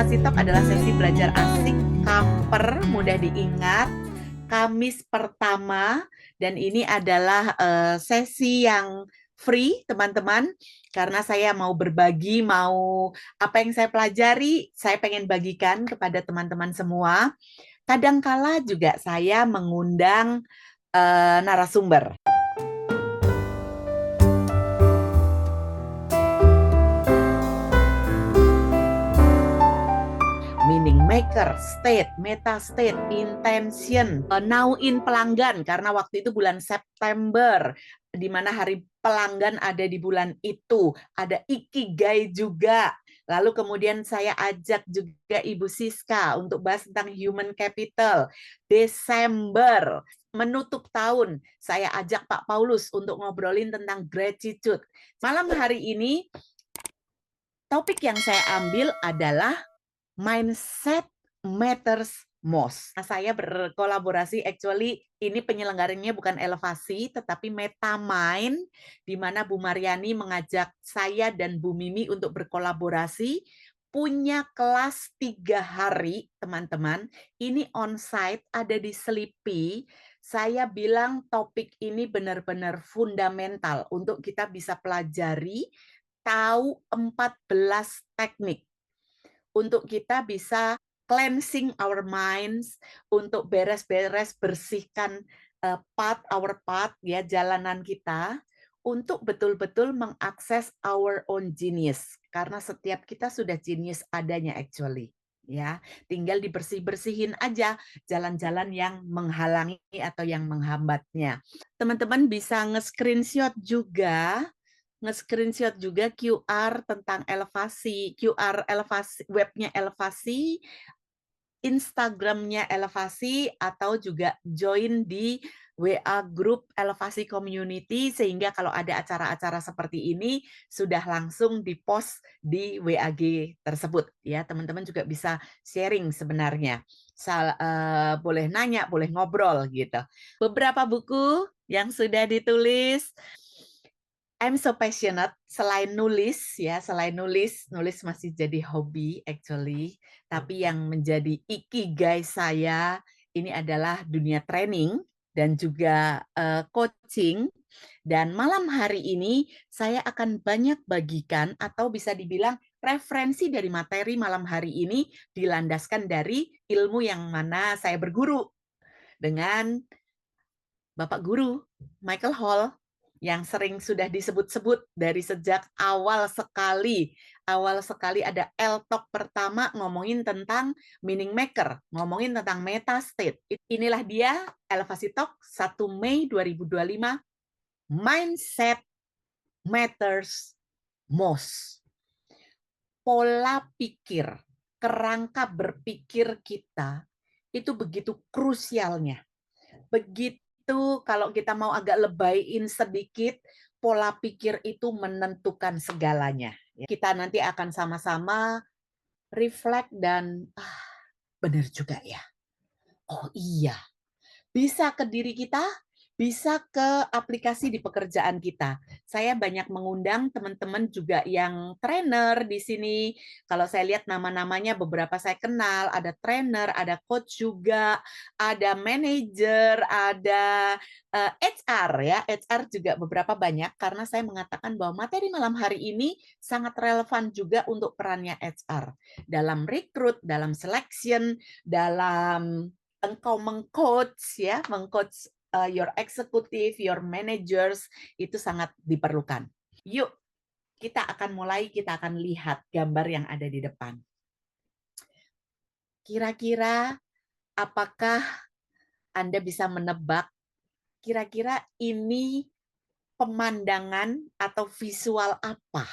Elevasi Talk adalah sesi belajar asik, kamper, mudah diingat, Kamis pertama, dan ini adalah sesi yang free, teman-teman, karena saya mau berbagi, mau apa yang saya pelajari, saya pengen bagikan kepada teman-teman semua. Kadangkala juga saya mengundang narasumber. Meaning maker, state, meta state, intention, now-in pelanggan, karena waktu itu bulan September, di mana hari pelanggan ada di bulan itu, ada ikigai juga. Lalu kemudian saya ajak juga Ibu Siska untuk bahas tentang human capital. Desember, menutup tahun, saya ajak Pak Paulus untuk ngobrolin tentang gratitude. Malam hari ini, topik yang saya ambil adalah Mindset Matters Most. Nah, saya berkolaborasi, actually ini penyelenggaranya bukan Elevasi, tetapi MetaMind, di mana Bu Mariani mengajak saya dan Bu Mimi untuk berkolaborasi, punya kelas 3 hari, teman-teman. Ini on-site, ada di Selipi. Saya bilang topik ini benar-benar fundamental untuk kita bisa pelajari, tahu 14 teknik untuk kita bisa cleansing our minds, untuk beres-beres, bersihkan our path, ya, jalanan kita, untuk betul-betul mengakses our own genius. Karena setiap kita sudah genius adanya actually. Ya, tinggal dibersih-bersihin aja jalan-jalan yang menghalangi atau yang menghambatnya. Teman-teman bisa nge-screenshot juga QR tentang Elevasi, QR Elevasi, webnya Elevasi, Instagramnya Elevasi, atau juga join di WA Group Elevasi Community, sehingga kalau ada acara-acara seperti ini sudah langsung di-post di WAG tersebut. Ya, teman-teman juga bisa sharing sebenarnya. Boleh nanya, boleh ngobrol gitu. Beberapa buku yang sudah ditulis. I'm so passionate, selain nulis masih jadi hobi actually, tapi yang menjadi ikigai saya ini adalah dunia training dan juga coaching. Dan malam hari ini saya akan banyak bagikan atau bisa dibilang referensi dari materi malam hari ini dilandaskan dari ilmu yang mana saya berguru dengan Bapak Guru Michael Hall, yang sering sudah disebut-sebut dari sejak awal sekali ada L-Talk pertama ngomongin tentang meaning maker, ngomongin tentang meta state. Inilah dia Elevasi Talk 1 Mei 2025, Mindset Matters Most. Pola pikir, kerangka berpikir kita itu begitu krusialnya. Begitu kalau kita mau agak lebayin sedikit, pola pikir itu menentukan segalanya. Kita nanti akan sama-sama reflect dan benar juga ya. Oh iya, bisa ke diri kita, bisa ke aplikasi di pekerjaan kita. Saya banyak mengundang teman-teman juga yang trainer di sini. Kalau saya lihat nama-namanya beberapa saya kenal, ada trainer, ada coach juga, ada manager, ada HR ya. HR juga beberapa banyak, karena saya mengatakan bahwa materi malam hari ini sangat relevan juga untuk perannya HR dalam rekrut, dalam selection, dalam engkau mengcoach ya, mengcoach your executive, your managers, itu sangat diperlukan. Yuk, kita akan mulai, kita akan lihat gambar yang ada di depan. Kira-kira apakah Anda bisa menebak kira-kira ini pemandangan atau visual apa?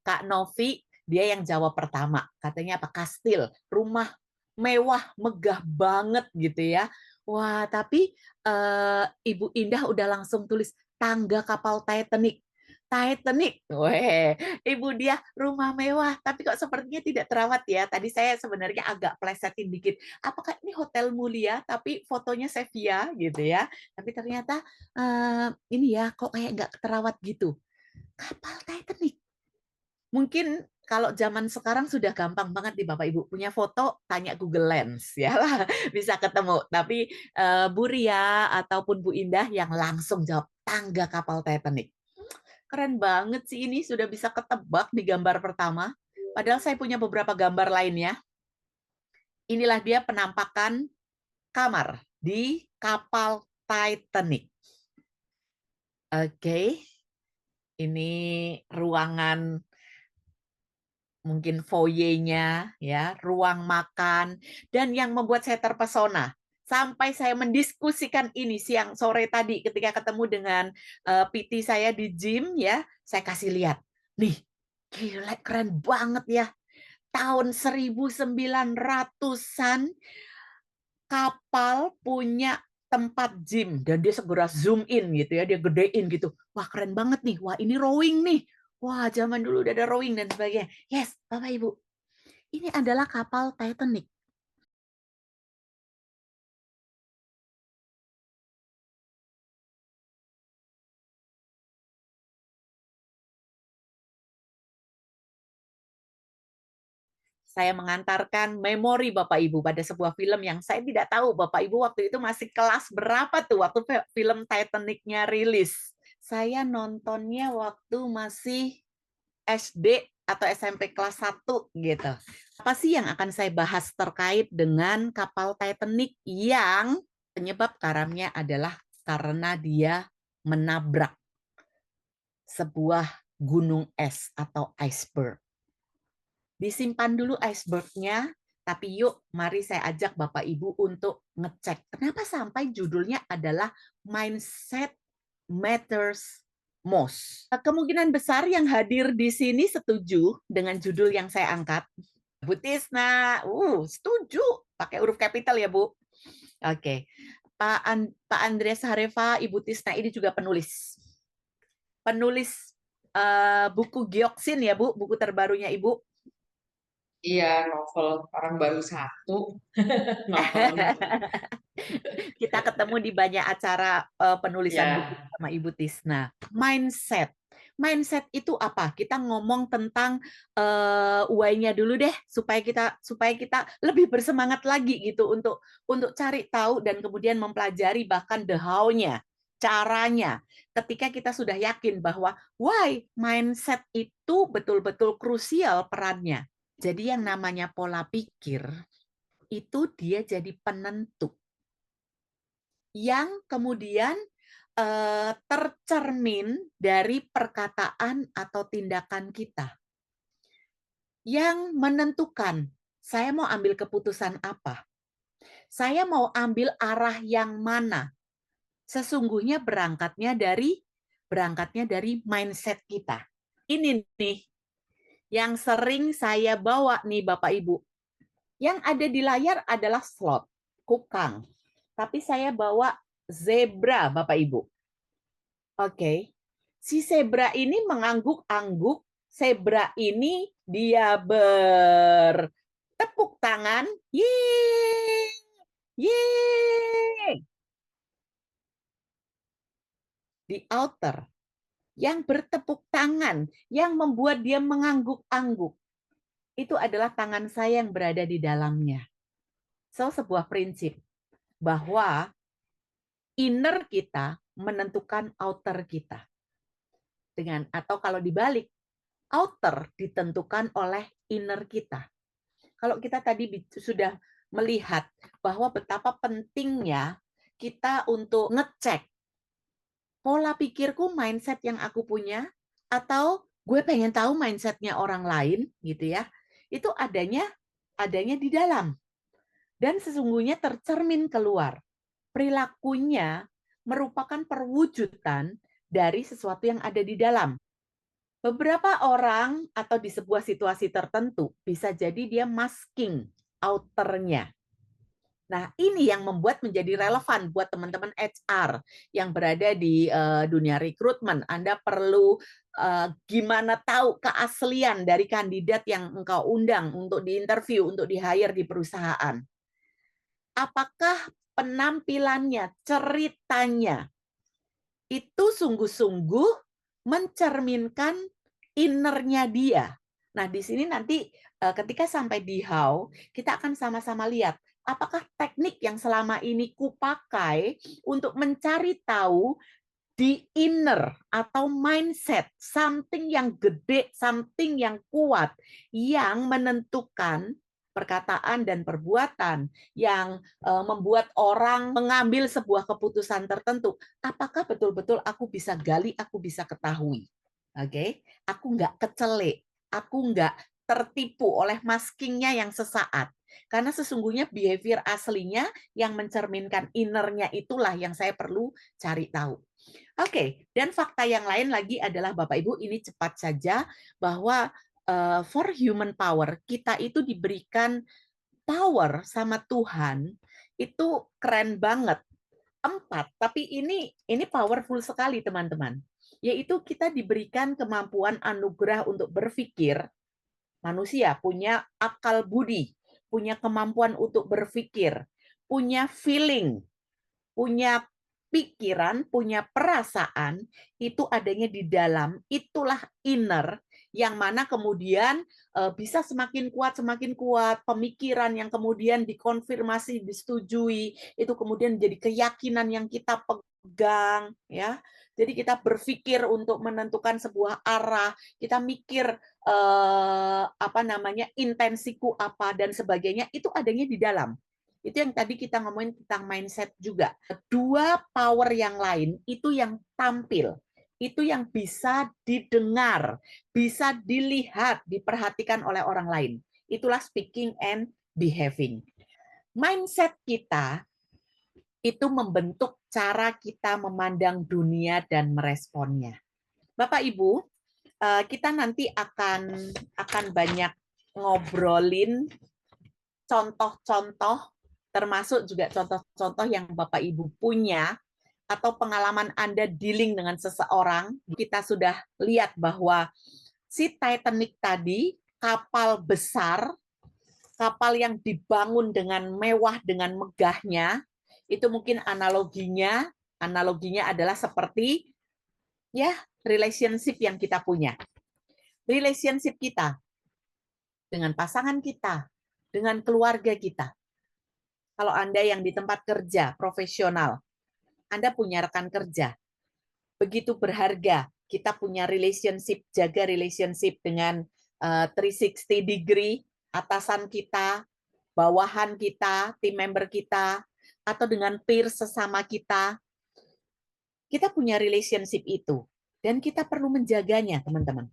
Kak Novi, dia yang jawab pertama. Katanya apa? Kastil, rumah mewah, megah banget gitu ya. Wah, tapi Ibu Indah udah langsung tulis tangga kapal Titanic. Titanic, weh, Ibu dia rumah mewah, tapi kok sepertinya tidak terawat ya. Tadi saya sebenarnya agak plesetin dikit. Apakah ini hotel mulia, tapi fotonya sepia gitu ya. Tapi ternyata ini ya, kok kayak nggak terawat gitu. Kapal Titanic. Mungkin Kalau zaman sekarang sudah gampang banget nih Bapak Ibu, punya foto tanya Google Lens ya lah bisa ketemu. Tapi Bu Ria ataupun Bu Indah yang langsung jawab tangga kapal Titanic. Keren banget sih ini sudah bisa ketebak di gambar pertama. Padahal saya punya beberapa gambar lainnya. Inilah dia penampakan kamar di kapal Titanic. Oke. Ini ruangan mungkin foyernya ya, ruang makan, dan yang membuat saya terpesona sampai saya mendiskusikan ini siang sore tadi ketika ketemu dengan PT saya di gym ya, saya kasih lihat. Nih, gila keren banget ya. Tahun 1900-an kapal punya tempat gym dan dia segera zoom in gitu ya, dia gedein gitu. Wah, keren banget nih. Wah, ini rowing nih. Wah, zaman dulu udah ada rowing dan sebagainya. Yes, Bapak Ibu. Ini adalah kapal Titanic. Saya mengantarkan memori Bapak Ibu pada sebuah film yang saya tidak tahu Bapak Ibu waktu itu masih kelas berapa tuh waktu film Titanic-nya rilis. Saya nontonnya waktu masih SD atau SMP kelas 1 gitu. Apa sih yang akan saya bahas terkait dengan kapal Titanic yang penyebab karamnya adalah karena dia menabrak sebuah gunung es atau iceberg. Disimpan dulu iceberg-nya, tapi yuk mari saya ajak Bapak Ibu untuk ngecek. Kenapa sampai judulnya adalah Mindset Matters Most. Kemungkinan besar yang hadir di sini setuju dengan judul yang saya angkat. Bu Tisna, setuju. Pakai huruf kapital ya, Bu. Oke. Pak Andreas Hareva, Ibu Tisna ini juga penulis. Penulis buku Gioksin ya, Bu, buku terbarunya Ibu. Iya, novel orang baru satu. Novelnya. Kita ketemu di banyak acara penulisan buku Ya, sama Ibu Tisna. Mindset. Mindset itu apa? Kita ngomong tentang why-nya dulu deh supaya kita lebih bersemangat lagi gitu untuk cari tahu dan kemudian mempelajari bahkan the how-nya, caranya. Ketika kita sudah yakin bahwa why mindset itu betul-betul krusial perannya. Jadi yang namanya pola pikir itu dia jadi penentu yang kemudian tercermin dari perkataan atau tindakan kita yang menentukan saya mau ambil keputusan apa, saya mau ambil arah yang mana. Sesungguhnya berangkatnya dari mindset kita. Ini nih yang sering saya bawa nih Bapak Ibu. Yang ada di layar adalah slot, kukang. Tapi saya bawa zebra Bapak Ibu. Oke. Si zebra ini mengangguk-angguk. Zebra ini dia bertepuk tangan. Yeay! Yeay! Di outer. Yang bertepuk tangan. Yang membuat dia mengangguk-angguk. Itu adalah tangan saya yang berada di dalamnya. So, sebuah prinsip bahwa inner kita menentukan outer kita. Atau kalau dibalik, outer ditentukan oleh inner kita. Kalau kita tadi sudah melihat bahwa betapa pentingnya kita untuk ngecek pola pikirku, mindset yang aku punya, atau gue pengen tahu mindsetnya orang lain, gitu ya, itu adanya di dalam. Dan sesungguhnya tercermin keluar. Perilakunya merupakan perwujudan dari sesuatu yang ada di dalam. Beberapa orang atau di sebuah situasi tertentu bisa jadi dia masking outernya. Nah, ini yang membuat menjadi relevan buat teman-teman HR yang berada di dunia rekrutmen. Anda perlu gimana tahu keaslian dari kandidat yang engkau undang untuk diinterview, untuk di-hire di perusahaan. Apakah penampilannya, ceritanya, itu sungguh-sungguh mencerminkan innernya dia, Nah, di sini nanti ketika sampai di how, kita akan sama-sama lihat apakah teknik yang selama ini kupakai untuk mencari tahu di inner atau mindset, something yang gede, something yang kuat, yang menentukan perkataan dan perbuatan, yang membuat orang mengambil sebuah keputusan tertentu. Apakah betul-betul aku bisa gali, aku bisa ketahui? Oke, aku nggak kecelek, aku nggak tertipu oleh maskingnya yang sesaat. Karena sesungguhnya behavior aslinya yang mencerminkan innernya itulah yang saya perlu cari tahu. Oke, dan fakta yang lain lagi adalah Bapak Ibu, ini cepat saja bahwa for human power, kita itu diberikan power sama Tuhan, itu keren banget. 4, tapi ini powerful sekali teman-teman. Yaitu kita diberikan kemampuan anugerah untuk berpikir, manusia punya akal budi, punya kemampuan untuk berpikir, punya feeling, punya pikiran, punya perasaan, itu adanya di dalam, itulah inner, yang mana kemudian bisa semakin kuat, pemikiran yang kemudian dikonfirmasi, disetujui, itu kemudian jadi keyakinan yang kita pegang, ya. Jadi kita berpikir untuk menentukan sebuah arah, kita mikir apa namanya, intensiku apa dan sebagainya, itu adanya di dalam. Itu yang tadi kita ngomongin tentang mindset juga. Dua power yang lain itu yang tampil, itu yang bisa didengar, bisa dilihat, diperhatikan oleh orang lain. Itulah speaking and behaving. Mindset kita itu membentuk cara kita memandang dunia dan meresponnya. Bapak Ibu, kita nanti akan banyak ngobrolin contoh-contoh, termasuk juga contoh-contoh yang Bapak Ibu punya atau pengalaman Anda dealing dengan seseorang. Kita sudah lihat bahwa si Titanic tadi, kapal besar, kapal yang dibangun dengan mewah, dengan megahnya, itu mungkin analoginya adalah seperti ya relationship yang kita punya. Relationship kita dengan pasangan kita, dengan keluarga kita. Kalau Anda yang di tempat kerja profesional, Anda punya rekan kerja, begitu berharga. Kita punya relationship, jaga relationship dengan 360 degree, atasan kita, bawahan kita, tim member kita, atau dengan peer sesama kita. Kita punya relationship itu, dan kita perlu menjaganya, teman-teman.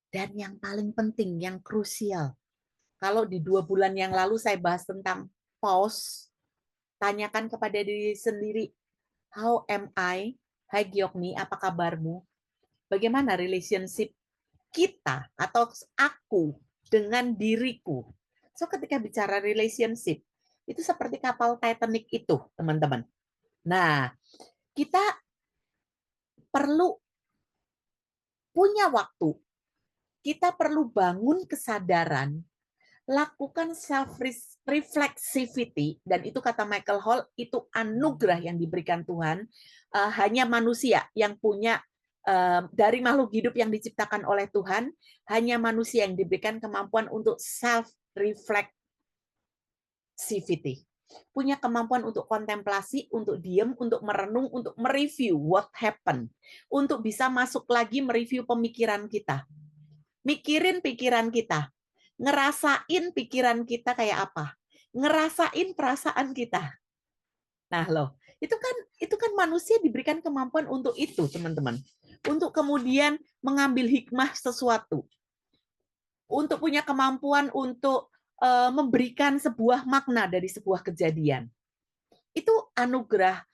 Dan yang paling penting, yang krusial, kalau di 2 bulan yang lalu saya bahas tentang pause, tanyakan kepada diri sendiri, how am I? Hai Gyokni, apa kabarmu? Bagaimana relationship kita atau aku dengan diriku? So ketika bicara relationship, itu seperti kapal Titanic itu, teman-teman. Nah, kita perlu punya waktu, kita perlu bangun kesadaran, lakukan self-reflexivity, dan itu kata Michael Hall, itu anugerah yang diberikan Tuhan. Hanya manusia yang punya, dari makhluk hidup yang diciptakan oleh Tuhan, hanya manusia yang diberikan kemampuan untuk self-reflexivity. Punya kemampuan untuk kontemplasi, untuk diam, untuk merenung, untuk mereview what happened, untuk bisa masuk lagi mereview pemikiran kita. Mikirin pikiran kita, ngerasain pikiran kita kayak apa, ngerasain perasaan kita. Nah loh, itu kan manusia diberikan kemampuan untuk itu, teman-teman. Untuk kemudian mengambil hikmah sesuatu, untuk punya kemampuan untuk memberikan sebuah makna dari sebuah kejadian. Itu anugerah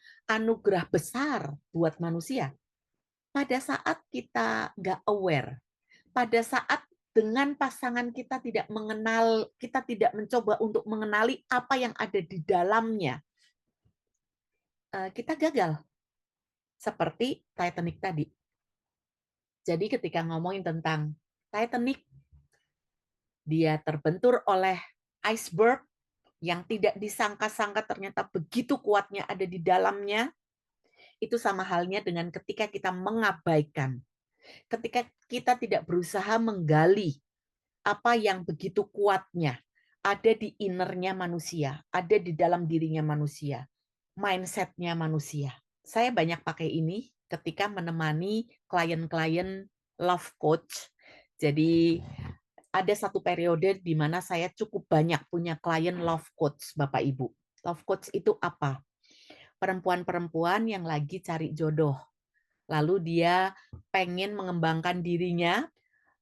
besar buat manusia. Pada saat kita nggak aware, pada saat dengan pasangan kita tidak mengenal, kita tidak mencoba untuk mengenali apa yang ada di dalamnya, kita gagal. Seperti Titanic tadi. Jadi ketika ngomongin tentang Titanic, dia terbentur oleh iceberg yang tidak disangka-sangka ternyata begitu kuatnya ada di dalamnya. Itu sama halnya dengan ketika kita mengabaikan, ketika kita tidak berusaha menggali apa yang begitu kuatnya ada di innernya manusia, ada di dalam dirinya manusia, mindsetnya manusia. Saya banyak pakai ini ketika menemani klien-klien love coach. Jadi ada satu periode di mana saya cukup banyak punya klien love coach, Bapak Ibu. Love coach itu apa? Perempuan-perempuan yang lagi cari jodoh. Lalu dia pengen mengembangkan dirinya,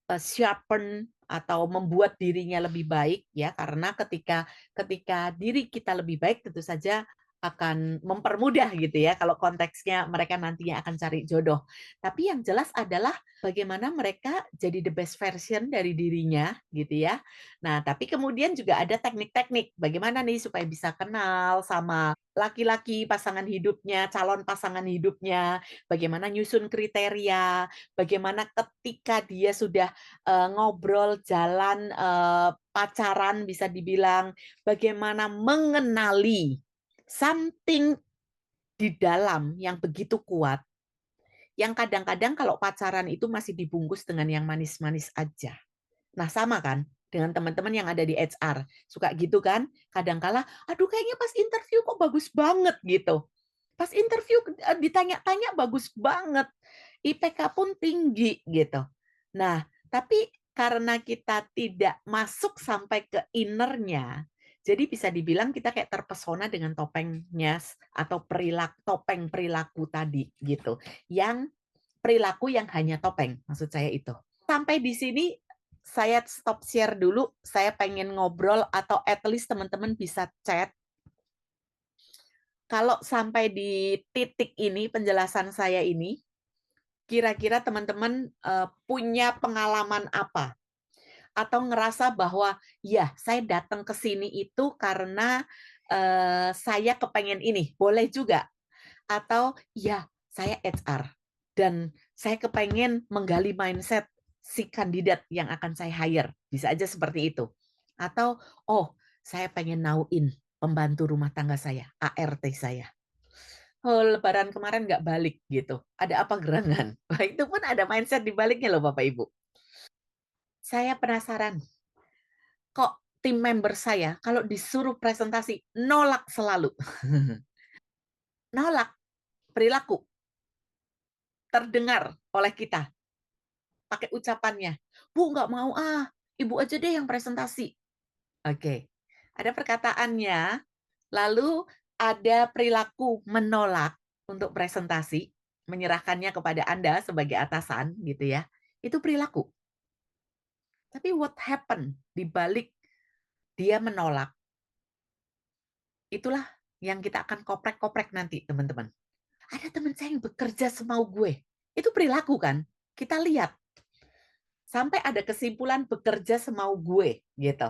sharpen atau membuat dirinya lebih baik ya, karena ketika ketika diri kita lebih baik tentu saja akan mempermudah gitu ya kalau konteksnya mereka nantinya akan cari jodoh. Tapi yang jelas adalah bagaimana mereka jadi the best version dari dirinya gitu ya. Nah, tapi kemudian juga ada teknik-teknik bagaimana nih supaya bisa kenal sama laki-laki pasangan hidupnya, calon pasangan hidupnya, bagaimana nyusun kriteria, bagaimana ketika dia sudah ngobrol, jalan, pacaran bisa dibilang, bagaimana mengenali something di dalam yang begitu kuat, yang kadang-kadang kalau pacaran itu masih dibungkus dengan yang manis-manis aja. Nah, sama kan dengan teman-teman yang ada di HR. Suka gitu kan? Kadang-kala, aduh kayaknya pas interview kok bagus banget gitu. Pas interview ditanya-tanya bagus banget. IPK pun tinggi gitu. Nah, tapi karena kita tidak masuk sampai ke innernya, jadi bisa dibilang kita kayak terpesona dengan topengnya atau topeng perilaku tadi gitu. Yang perilaku yang hanya topeng, maksud saya itu. Sampai di sini saya stop share dulu. Saya pengen ngobrol atau at least teman-teman bisa chat. Kalau sampai di titik ini penjelasan saya ini, kira-kira teman-teman punya pengalaman apa? Atau ngerasa bahwa ya saya datang ke sini itu karena saya kepengen ini, boleh juga. Atau ya saya HR dan saya kepengen menggali mindset si kandidat yang akan saya hire. Bisa aja seperti itu. Atau oh saya pengen nauin pembantu rumah tangga saya, ART saya. Oh, lebaran kemarin nggak balik gitu. Ada apa gerangan? Wah, itu pun ada mindset di baliknya loh Bapak Ibu. Saya penasaran, kok tim member saya kalau disuruh presentasi nolak selalu. Nolak perilaku terdengar oleh kita pakai ucapannya. Bu, nggak mau ah, ibu aja deh yang presentasi. Oke, ada perkataannya, lalu ada perilaku menolak untuk presentasi, menyerahkannya kepada Anda sebagai atasan gitu ya. Itu perilaku. Tapi what happen di balik dia menolak, itulah yang kita akan koprek-koprek nanti, teman-teman. Ada teman saya yang bekerja semau gue. Itu perilaku kan? Kita lihat sampai ada kesimpulan bekerja semau gue gitu.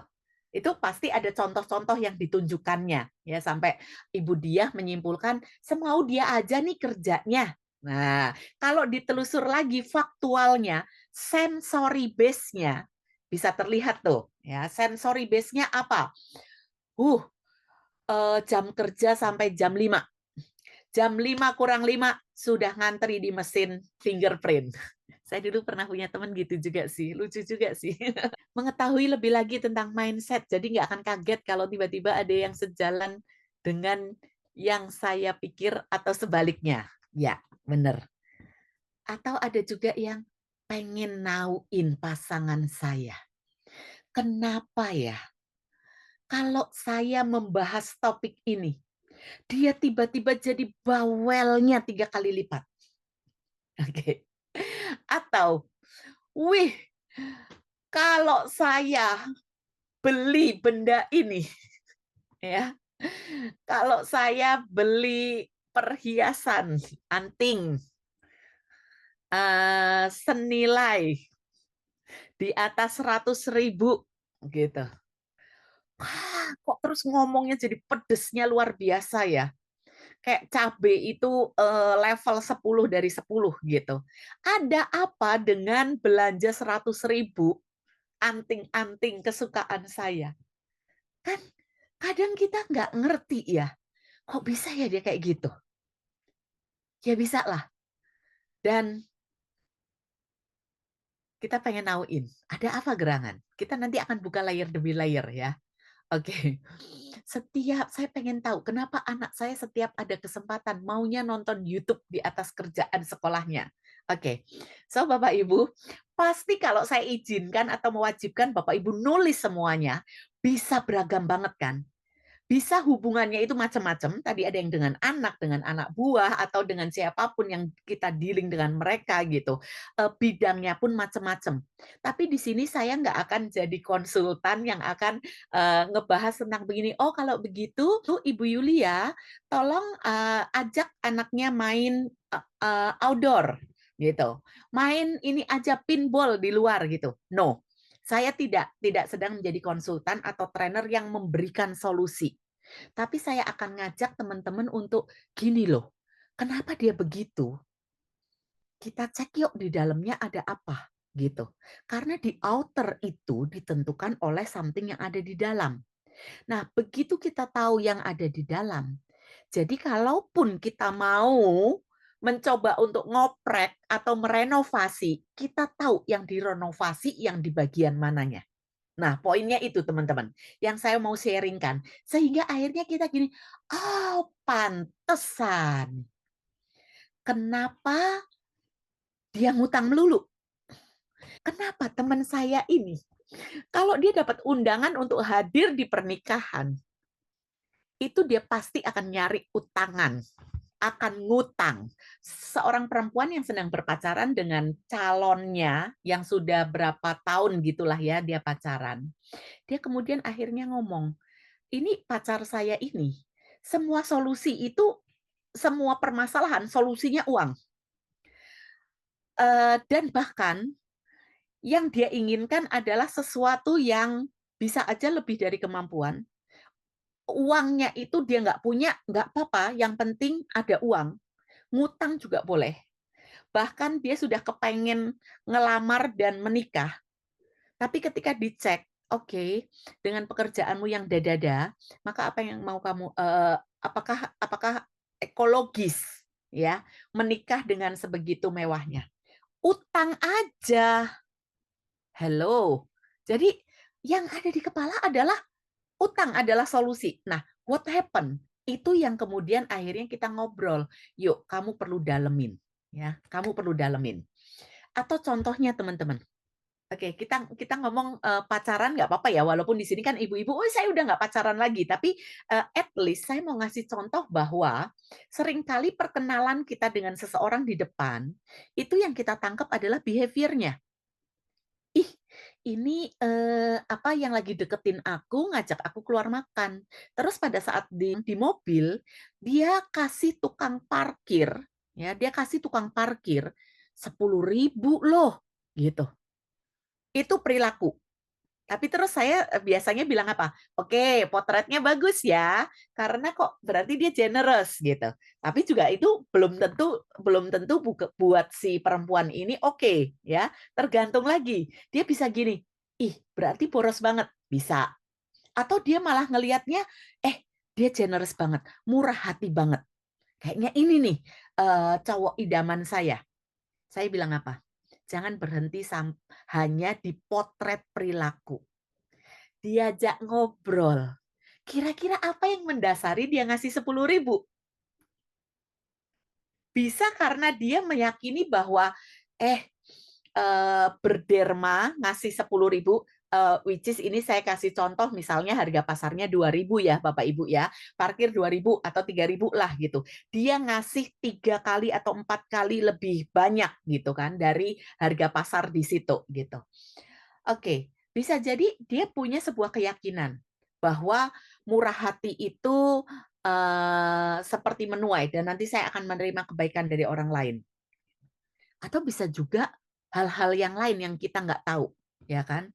Itu pasti ada contoh-contoh yang ditunjukkannya ya sampai ibu dia menyimpulkan semau dia aja nih kerjanya. Nah, kalau ditelusur lagi faktualnya, sensory base-nya bisa terlihat tuh ya. Sensory base-nya apa? Uh, jam kerja sampai jam 5. Jam 5 kurang 5 sudah ngantri di mesin fingerprint. Saya dulu pernah punya teman gitu juga sih, lucu juga sih. Mengetahui lebih lagi tentang mindset, jadi nggak akan kaget kalau tiba-tiba ada yang sejalan dengan yang saya pikir atau sebaliknya. Ya, benar. Atau ada juga yang pengen nauin pasangan saya. Kenapa ya? Kalau saya membahas topik ini, dia tiba-tiba jadi bawelnya 3 kali lipat. Oke. Atau, wih, kalau saya beli benda ini, ya, kalau saya beli perhiasan, anting, senilai di atas 100.000, gitu. Kok terus ngomongnya jadi pedesnya luar biasa ya? Kayak cabe itu level 10 dari 10 gitu. Ada apa dengan belanja 100.000 anting-anting kesukaan saya? Kan kadang kita nggak ngerti ya, kok bisa ya dia kayak gitu? Ya bisa lah. Dan Kita pengen nauin, ada apa gerangan? Kita nanti akan buka layer demi layer ya. Oke. Setiap saya pengen tahu kenapa anak saya setiap ada kesempatan maunya nonton YouTube di atas kerjaan sekolahnya. Oke. So Bapak Ibu, pasti kalau saya izinkan atau mewajibkan Bapak Ibu nulis semuanya, bisa beragam banget kan? Bisa hubungannya itu macam-macam, tadi ada yang dengan anak buah, atau dengan siapapun yang kita dealing dengan mereka gitu. Bidangnya pun macam-macam. Tapi di sini saya nggak akan jadi konsultan yang akan ngebahas tentang begini, "Oh kalau begitu tuh Ibu Yulia, tolong ajak anaknya main outdoor," gitu. "Main ini aja pinball di luar," gitu. No, saya tidak sedang menjadi konsultan atau trainer yang memberikan solusi. Tapi saya akan ngajak teman-teman untuk, "Gini loh, kenapa dia begitu? Kita cek yuk di dalamnya ada apa." Gitu. Karena di outer itu ditentukan oleh something yang ada di dalam. Nah, begitu kita tahu yang ada di dalam, jadi kalaupun kita mau mencoba untuk ngoprek atau merenovasi, kita tahu yang direnovasi yang di bagian mananya. Nah, poinnya itu teman-teman, yang saya mau sharing-kan. Sehingga akhirnya kita gini, "Oh, pantesan kenapa dia ngutang melulu. Kenapa teman saya ini, kalau dia dapat undangan untuk hadir di pernikahan, itu dia pasti akan nyari utangan, akan ngutang." Seorang perempuan yang sedang berpacaran dengan calonnya yang sudah berapa tahun gitulah ya dia pacaran. Dia kemudian akhirnya ngomong, "Ini pacar saya ini, semua solusi itu, semua permasalahan solusinya uang." Dan bahkan yang dia inginkan adalah sesuatu yang bisa aja lebih dari kemampuan. Uangnya itu dia nggak punya, nggak apa-apa, yang penting ada uang. Ngutang juga boleh. Bahkan dia sudah kepengen ngelamar dan menikah, tapi ketika dicek, "Oke, dengan pekerjaanmu yang dada, maka apa yang mau kamu apakah apakah ekologis ya, menikah dengan sebegitu mewahnya?" Utang aja. Hello. Jadi yang ada di kepala adalah utang adalah solusi. Nah, what happen? Itu yang kemudian akhirnya kita ngobrol, "Yuk, kamu perlu dalemin." Ya, kamu perlu dalemin. Atau contohnya teman-teman, oke, kita kita ngomong, pacaran nggak apa-apa ya, walaupun di sini kan ibu-ibu, "Oh, saya udah nggak pacaran lagi." Tapi, at least saya mau ngasih contoh bahwa seringkali perkenalan kita dengan seseorang di depan, itu yang kita tangkap adalah behavior-nya. "Ih, ini, apa, yang lagi deketin aku, ngajak aku keluar makan." Terus pada saat di mobil, dia kasih tukang parkir, ya, dia kasih tukang parkir 10.000 loh, gitu. Itu perilaku. Tapi terus saya, biasanya bilang apa, "Oke, potretnya bagus ya, karena kok berarti dia generous," gitu. Tapi juga itu belum tentu buat si perempuan ini oke, ya. Tergantung lagi, dia bisa gini, "Ih, berarti boros banget," bisa. Atau dia malah ngelihatnya, "Eh, dia generous banget, murah hati banget. Kayaknya ini nih, cowok idaman saya." Saya bilang apa, "Jangan berhenti hanya di potret perilaku." Diajak ngobrol. Kira-kira apa yang mendasari dia ngasih 10.000? Bisa karena dia meyakini bahwa, eh, berderma ngasih 10.000, which is ini saya kasih contoh misalnya harga pasarnya 2.000 ya Bapak Ibu ya, parkir 2.000 atau 3.000 lah gitu. Dia ngasih 3 kali atau 4 kali lebih banyak gitu kan dari harga pasar di situ gitu. Oke, bisa jadi dia punya sebuah keyakinan bahwa murah hati itu, seperti menuai dan nanti saya akan menerima kebaikan dari orang lain. Atau bisa juga hal-hal yang lain yang kita nggak tahu, ya kan.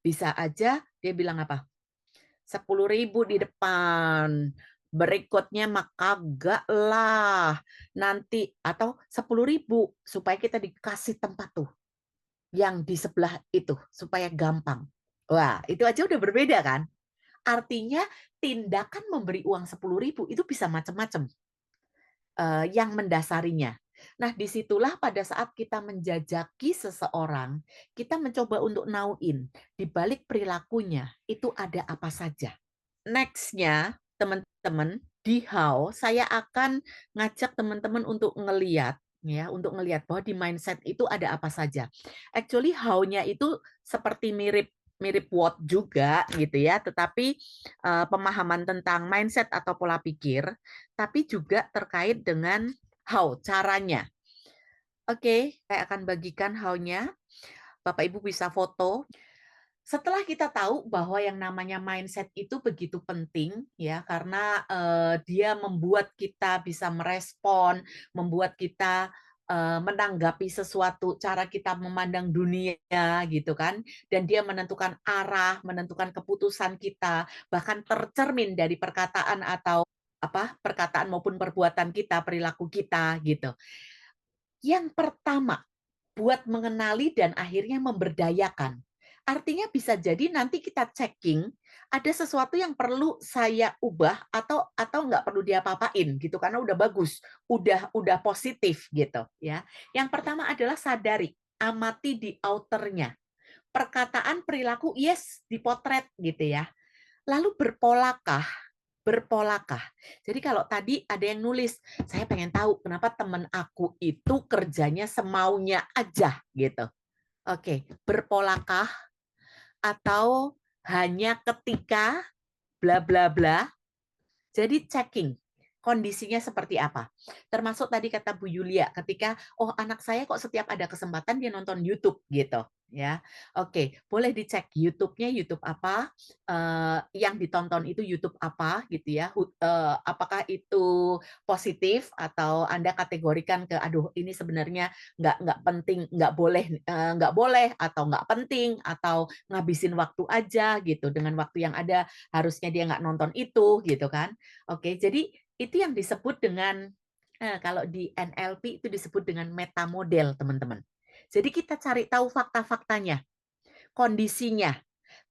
Bisa aja dia bilang apa, 10.000 di depan, berikutnya mah kagak lah, nanti atau 10.000 supaya kita dikasih tempat tuh yang di sebelah itu, supaya gampang. Wah, itu aja udah berbeda kan? Artinya tindakan memberi uang 10.000 itu bisa macam-macam, yang mendasarinya. Nah, disitulah pada saat kita menjajaki seseorang, kita mencoba untuk nauin di balik perilakunya itu ada apa saja. Next-nya, teman-teman, di how saya akan ngajak teman-teman untuk ngeliat ya, untuk ngelihat bahwa di mindset itu ada apa saja. Actually how-nya itu seperti mirip mirip what juga gitu ya, tetapi pemahaman tentang mindset atau pola pikir, tapi juga terkait dengan how, caranya. Oke, saya akan bagikan how-nya. Bapak Ibu bisa foto. Setelah kita tahu bahwa yang namanya mindset itu begitu penting ya karena dia membuat kita bisa merespon, membuat kita menanggapi sesuatu, cara kita memandang dunia gitu kan, dan dia menentukan arah, menentukan keputusan kita, bahkan tercermin dari perkataan atau apa perkataan maupun perbuatan kita, perilaku kita gitu. Yang pertama, buat mengenali dan akhirnya memberdayakan. Artinya bisa jadi nanti kita checking ada sesuatu yang perlu saya ubah atau nggak perlu diapa-apain gitu karena udah bagus, udah positif gitu ya. Yang pertama adalah sadari, amati di outernya. Perkataan perilaku yes dipotret gitu ya. Lalu berpolakah? Berpolakah? Jadi kalau tadi ada yang nulis, saya pengen tahu kenapa teman aku itu kerjanya semaunya aja gitu. Oke, berpolakah atau hanya ketika bla bla bla. Jadi checking kondisinya seperti apa. Termasuk tadi kata Bu Yulia ketika oh anak saya kok setiap ada kesempatan dia nonton YouTube gitu ya. Oke, boleh dicek YouTube-nya YouTube apa, yang ditonton itu YouTube apa gitu ya. Apakah itu positif atau Anda kategorikan ke aduh ini sebenarnya nggak penting, nggak boleh atau nggak penting atau ngabisin waktu aja gitu dengan waktu yang ada harusnya dia nggak nonton itu gitu kan. Oke, jadi itu yang disebut dengan kalau di NLP itu disebut dengan meta model, teman-teman. Jadi kita cari tahu fakta-faktanya, kondisinya,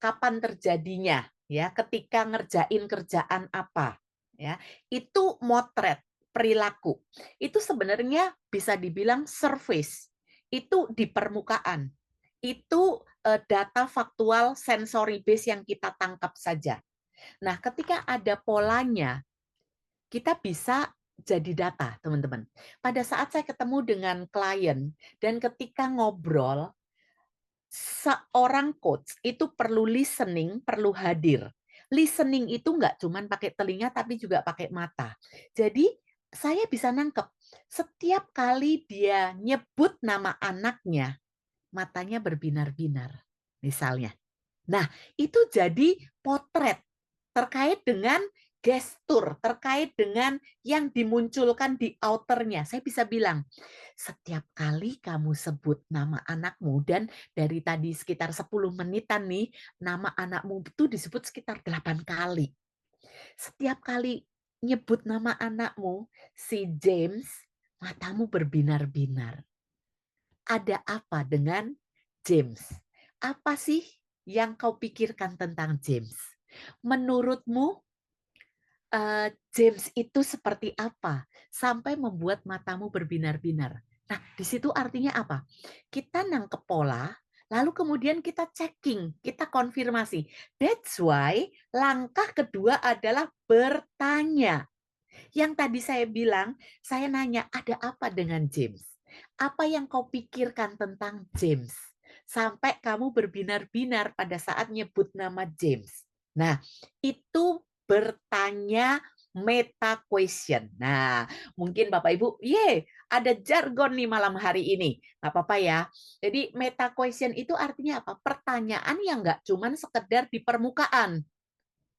kapan terjadinya, ya, ketika ngerjain kerjaan apa, ya. Itu motret perilaku. Itu sebenarnya bisa dibilang surface. Itu di permukaan. Itu data faktual sensory base yang kita tangkap saja. Nah, ketika ada polanya, kita bisa jadi data, teman-teman. Pada saat saya ketemu dengan klien dan ketika ngobrol, seorang coach itu perlu listening, perlu hadir. Listening itu nggak cuma pakai telinga tapi juga pakai mata. Jadi saya bisa nangkep setiap kali dia nyebut nama anaknya, matanya berbinar-binar, misalnya. Nah, itu jadi potret terkait dengan gestur, terkait dengan yang dimunculkan di outernya. Saya bisa bilang, setiap kali kamu sebut nama anakmu, dan dari tadi sekitar 10 menitan nih, nama anakmu itu disebut sekitar 8 kali. Setiap kali nyebut nama anakmu, si James, matamu berbinar-binar. Ada apa dengan James? Apa sih yang kau pikirkan tentang James? Menurutmu James itu seperti apa sampai membuat matamu berbinar-binar? Nah, di situ artinya apa? Kita nangkep pola, lalu kemudian kita checking, kita konfirmasi. That's why langkah kedua adalah bertanya. Yang tadi saya bilang, saya nanya, ada apa dengan James? Apa yang kau pikirkan tentang James? Sampai kamu berbinar-binar pada saat nyebut nama James. Nah, itu bertanya meta question. Nah, mungkin Bapak Ibu, ada jargon nih malam hari ini. Nggak apa-apa ya. Jadi meta question itu artinya apa? Pertanyaan yang nggak cuman sekedar di permukaan,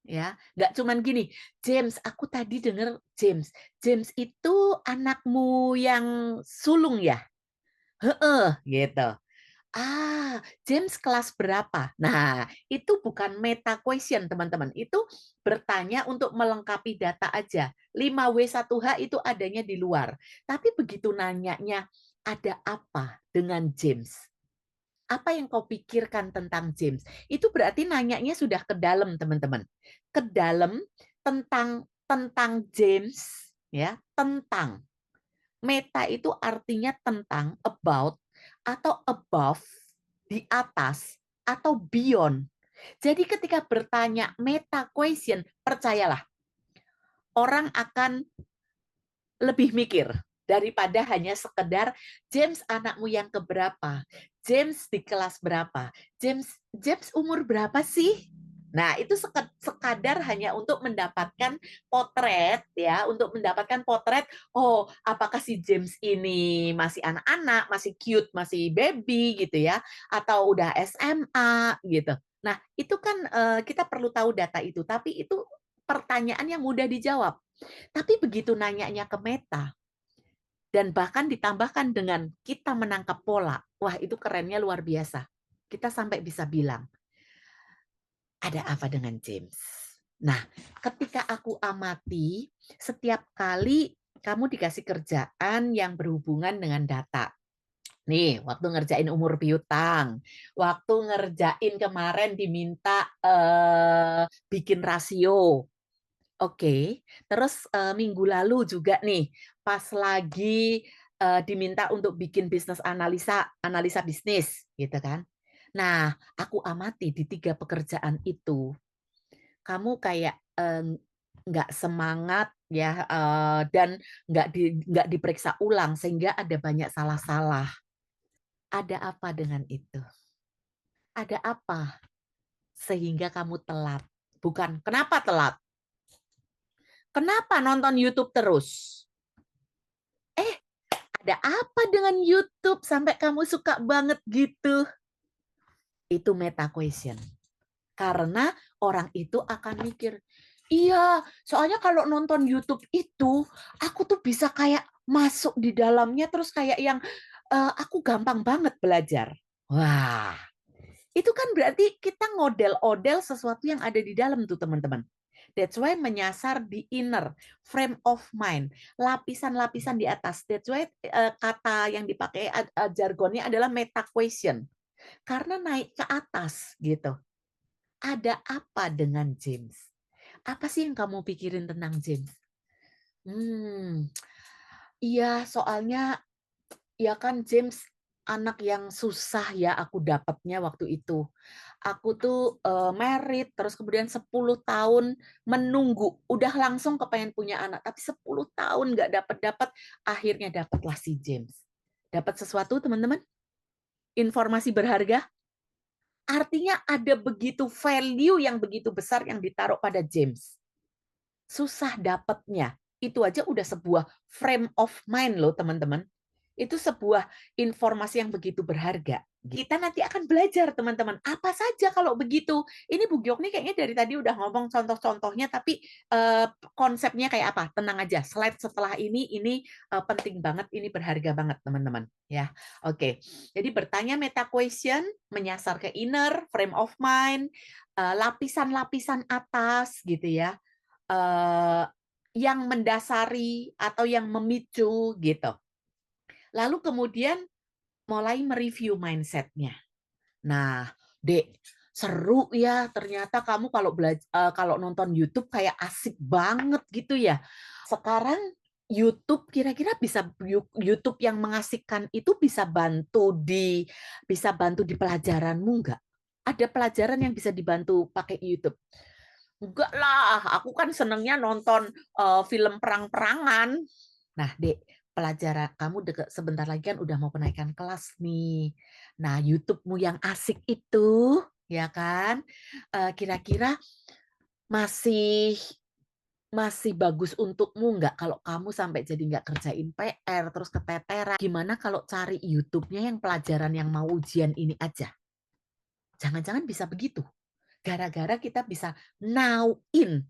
ya nggak cuman gini, James aku tadi dengar James itu anakmu yang sulung ya, heeh gitu. James kelas berapa? Nah, itu bukan meta question, teman-teman. Itu bertanya untuk melengkapi data aja. 5W1H itu adanya di luar. Tapi begitu nanyanya, ada apa dengan James? Apa yang kau pikirkan tentang James? Itu berarti nanyanya sudah ke dalam, teman-teman. Ke dalam tentang James, ya, tentang. Meta itu artinya tentang, about, atau above, di atas, atau beyond. Jadi ketika bertanya meta question, percayalah, orang akan lebih mikir daripada hanya sekedar James anakmu yang keberapa, James di kelas berapa, James umur berapa sih? Nah, itu sekadar hanya untuk mendapatkan potret ya, untuk mendapatkan potret, oh, apakah si James ini masih anak-anak, masih cute, masih baby gitu ya, atau udah SMA gitu. Nah, itu kan kita perlu tahu data itu, tapi itu pertanyaan yang mudah dijawab. Tapi begitu nanyanya ke Meta, dan bahkan ditambahkan dengan kita menangkap pola, wah itu kerennya luar biasa. Kita sampai bisa bilang, ada apa dengan James? Nah, ketika aku amati, setiap kali kamu dikasih kerjaan yang berhubungan dengan data. Nih, waktu ngerjain umur piutang, waktu ngerjain kemarin diminta bikin rasio. Oke, terus minggu lalu juga nih, pas lagi diminta untuk bikin bisnis analisa bisnis, gitu kan. Nah, aku amati di 3 pekerjaan itu, kamu kayak nggak semangat ya, dan nggak diperiksa ulang sehingga ada banyak salah-salah. Ada apa dengan itu? Ada apa sehingga kamu telat? Bukan kenapa telat? Kenapa nonton YouTube terus? Eh, ada apa dengan YouTube sampai kamu suka banget gitu? Itu meta question. Karena orang itu akan mikir, iya, soalnya kalau nonton YouTube itu, aku tuh bisa kayak masuk di dalamnya terus kayak yang aku gampang banget belajar. Wah, itu kan berarti kita ngodel-odel sesuatu yang ada di dalam tuh teman-teman. That's why menyasar di inner frame of mind, lapisan-lapisan di atas. That's why kata yang dipakai jargonnya adalah meta question. Karena naik ke atas gitu. Ada apa dengan James? Apa sih yang kamu pikirin tentang James? Iya, soalnya ya kan James anak yang susah ya aku dapatnya waktu itu. Aku tuh married, terus kemudian 10 tahun menunggu, udah langsung kepengen punya anak, tapi 10 tahun nggak dapat-dapat, akhirnya dapatlah si James. Dapat sesuatu teman-teman? Informasi berharga? Artinya ada begitu value yang begitu besar yang ditaruh pada James. Susah dapatnya. Itu aja udah sebuah frame of mind loh teman-teman. Itu sebuah informasi yang begitu berharga. Kita nanti akan belajar teman-teman. Apa saja kalau begitu? Ini Bu Giok nih kayaknya dari tadi udah ngomong contoh-contohnya, tapi konsepnya kayak apa? Tenang aja. Slide setelah ini penting banget, ini berharga banget teman-teman. Ya, oke. Jadi bertanya meta question, menyasar ke inner, frame of mind, lapisan-lapisan atas gitu ya, yang mendasari atau yang memicu gitu. Lalu kemudian mulai mereview mindset-nya. Nah, Dek, seru ya ternyata kamu kalau nonton YouTube kayak asik banget gitu ya. Sekarang YouTube kira-kira YouTube yang mengasihkan itu bisa bantu di pelajaranmu nggak? Ada pelajaran yang bisa dibantu pakai YouTube? Enggak lah, aku kan senengnya nonton film perang-perangan. Nah, Dek, pelajaran kamu sebentar lagi kan udah mau kenaikan kelas nih. Nah, YouTube-mu yang asik itu, ya kan? Kira-kira masih masih bagus untukmu nggak kalau kamu sampai jadi nggak kerjain PR terus keteteran? Gimana kalau cari YouTube-nya yang pelajaran yang mau ujian ini aja? Jangan-jangan bisa begitu. Gara-gara kita bisa now in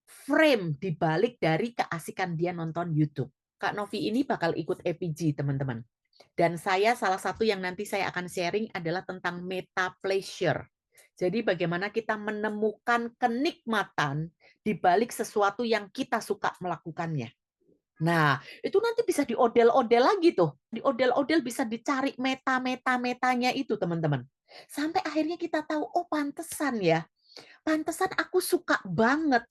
frame dibalik dari keasikan dia nonton YouTube. Kak Novi ini bakal ikut EPG, teman-teman. Dan saya salah satu yang nanti saya akan sharing adalah tentang meta pleasure. Jadi bagaimana kita menemukan kenikmatan di balik sesuatu yang kita suka melakukannya. Nah, itu nanti bisa diodel-odel lagi tuh. Diodel-odel bisa dicari meta-metanya itu, teman-teman. Sampai akhirnya kita tahu, oh pantesan ya. Pantesan aku suka banget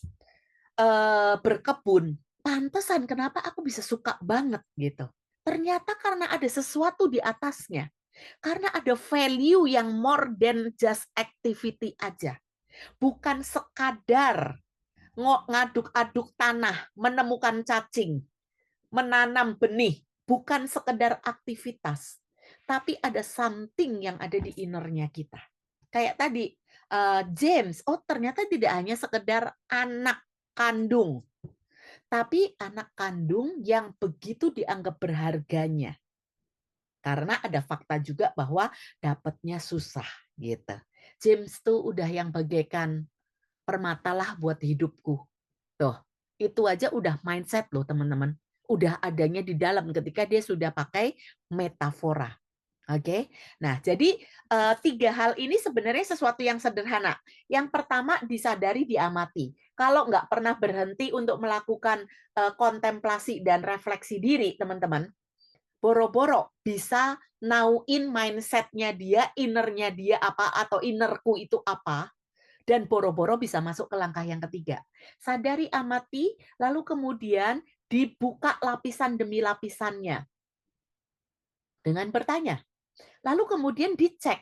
berkebun. pantesan kenapa aku bisa suka banget gitu. Ternyata karena ada sesuatu di atasnya. Karena ada value yang more than just activity aja. Bukan sekadar ngaduk-aduk tanah, menemukan cacing, menanam benih, bukan sekedar aktivitas, tapi ada something yang ada di innernya kita. Kayak tadi, James, oh ternyata tidak hanya sekedar anak kandung, tapi anak kandung yang begitu dianggap berharganya. Karena ada fakta juga bahwa dapatnya susah gitu. James tuh udah yang bagaikan permatalah buat hidupku. Tuh, itu aja udah mindset loh teman-teman. Udah adanya di dalam ketika dia sudah pakai metafora. Oke, nah jadi 3 hal ini sebenarnya sesuatu yang sederhana. Yang pertama disadari, diamati. Kalau nggak pernah berhenti untuk melakukan kontemplasi dan refleksi diri, teman-teman, boro-boro bisa nauin mindsetnya dia, innernya dia apa, atau innerku itu apa, dan boro-boro bisa masuk ke langkah yang ketiga. Sadari, amati, lalu kemudian dibuka lapisan demi lapisannya dengan bertanya. Lalu kemudian dicek,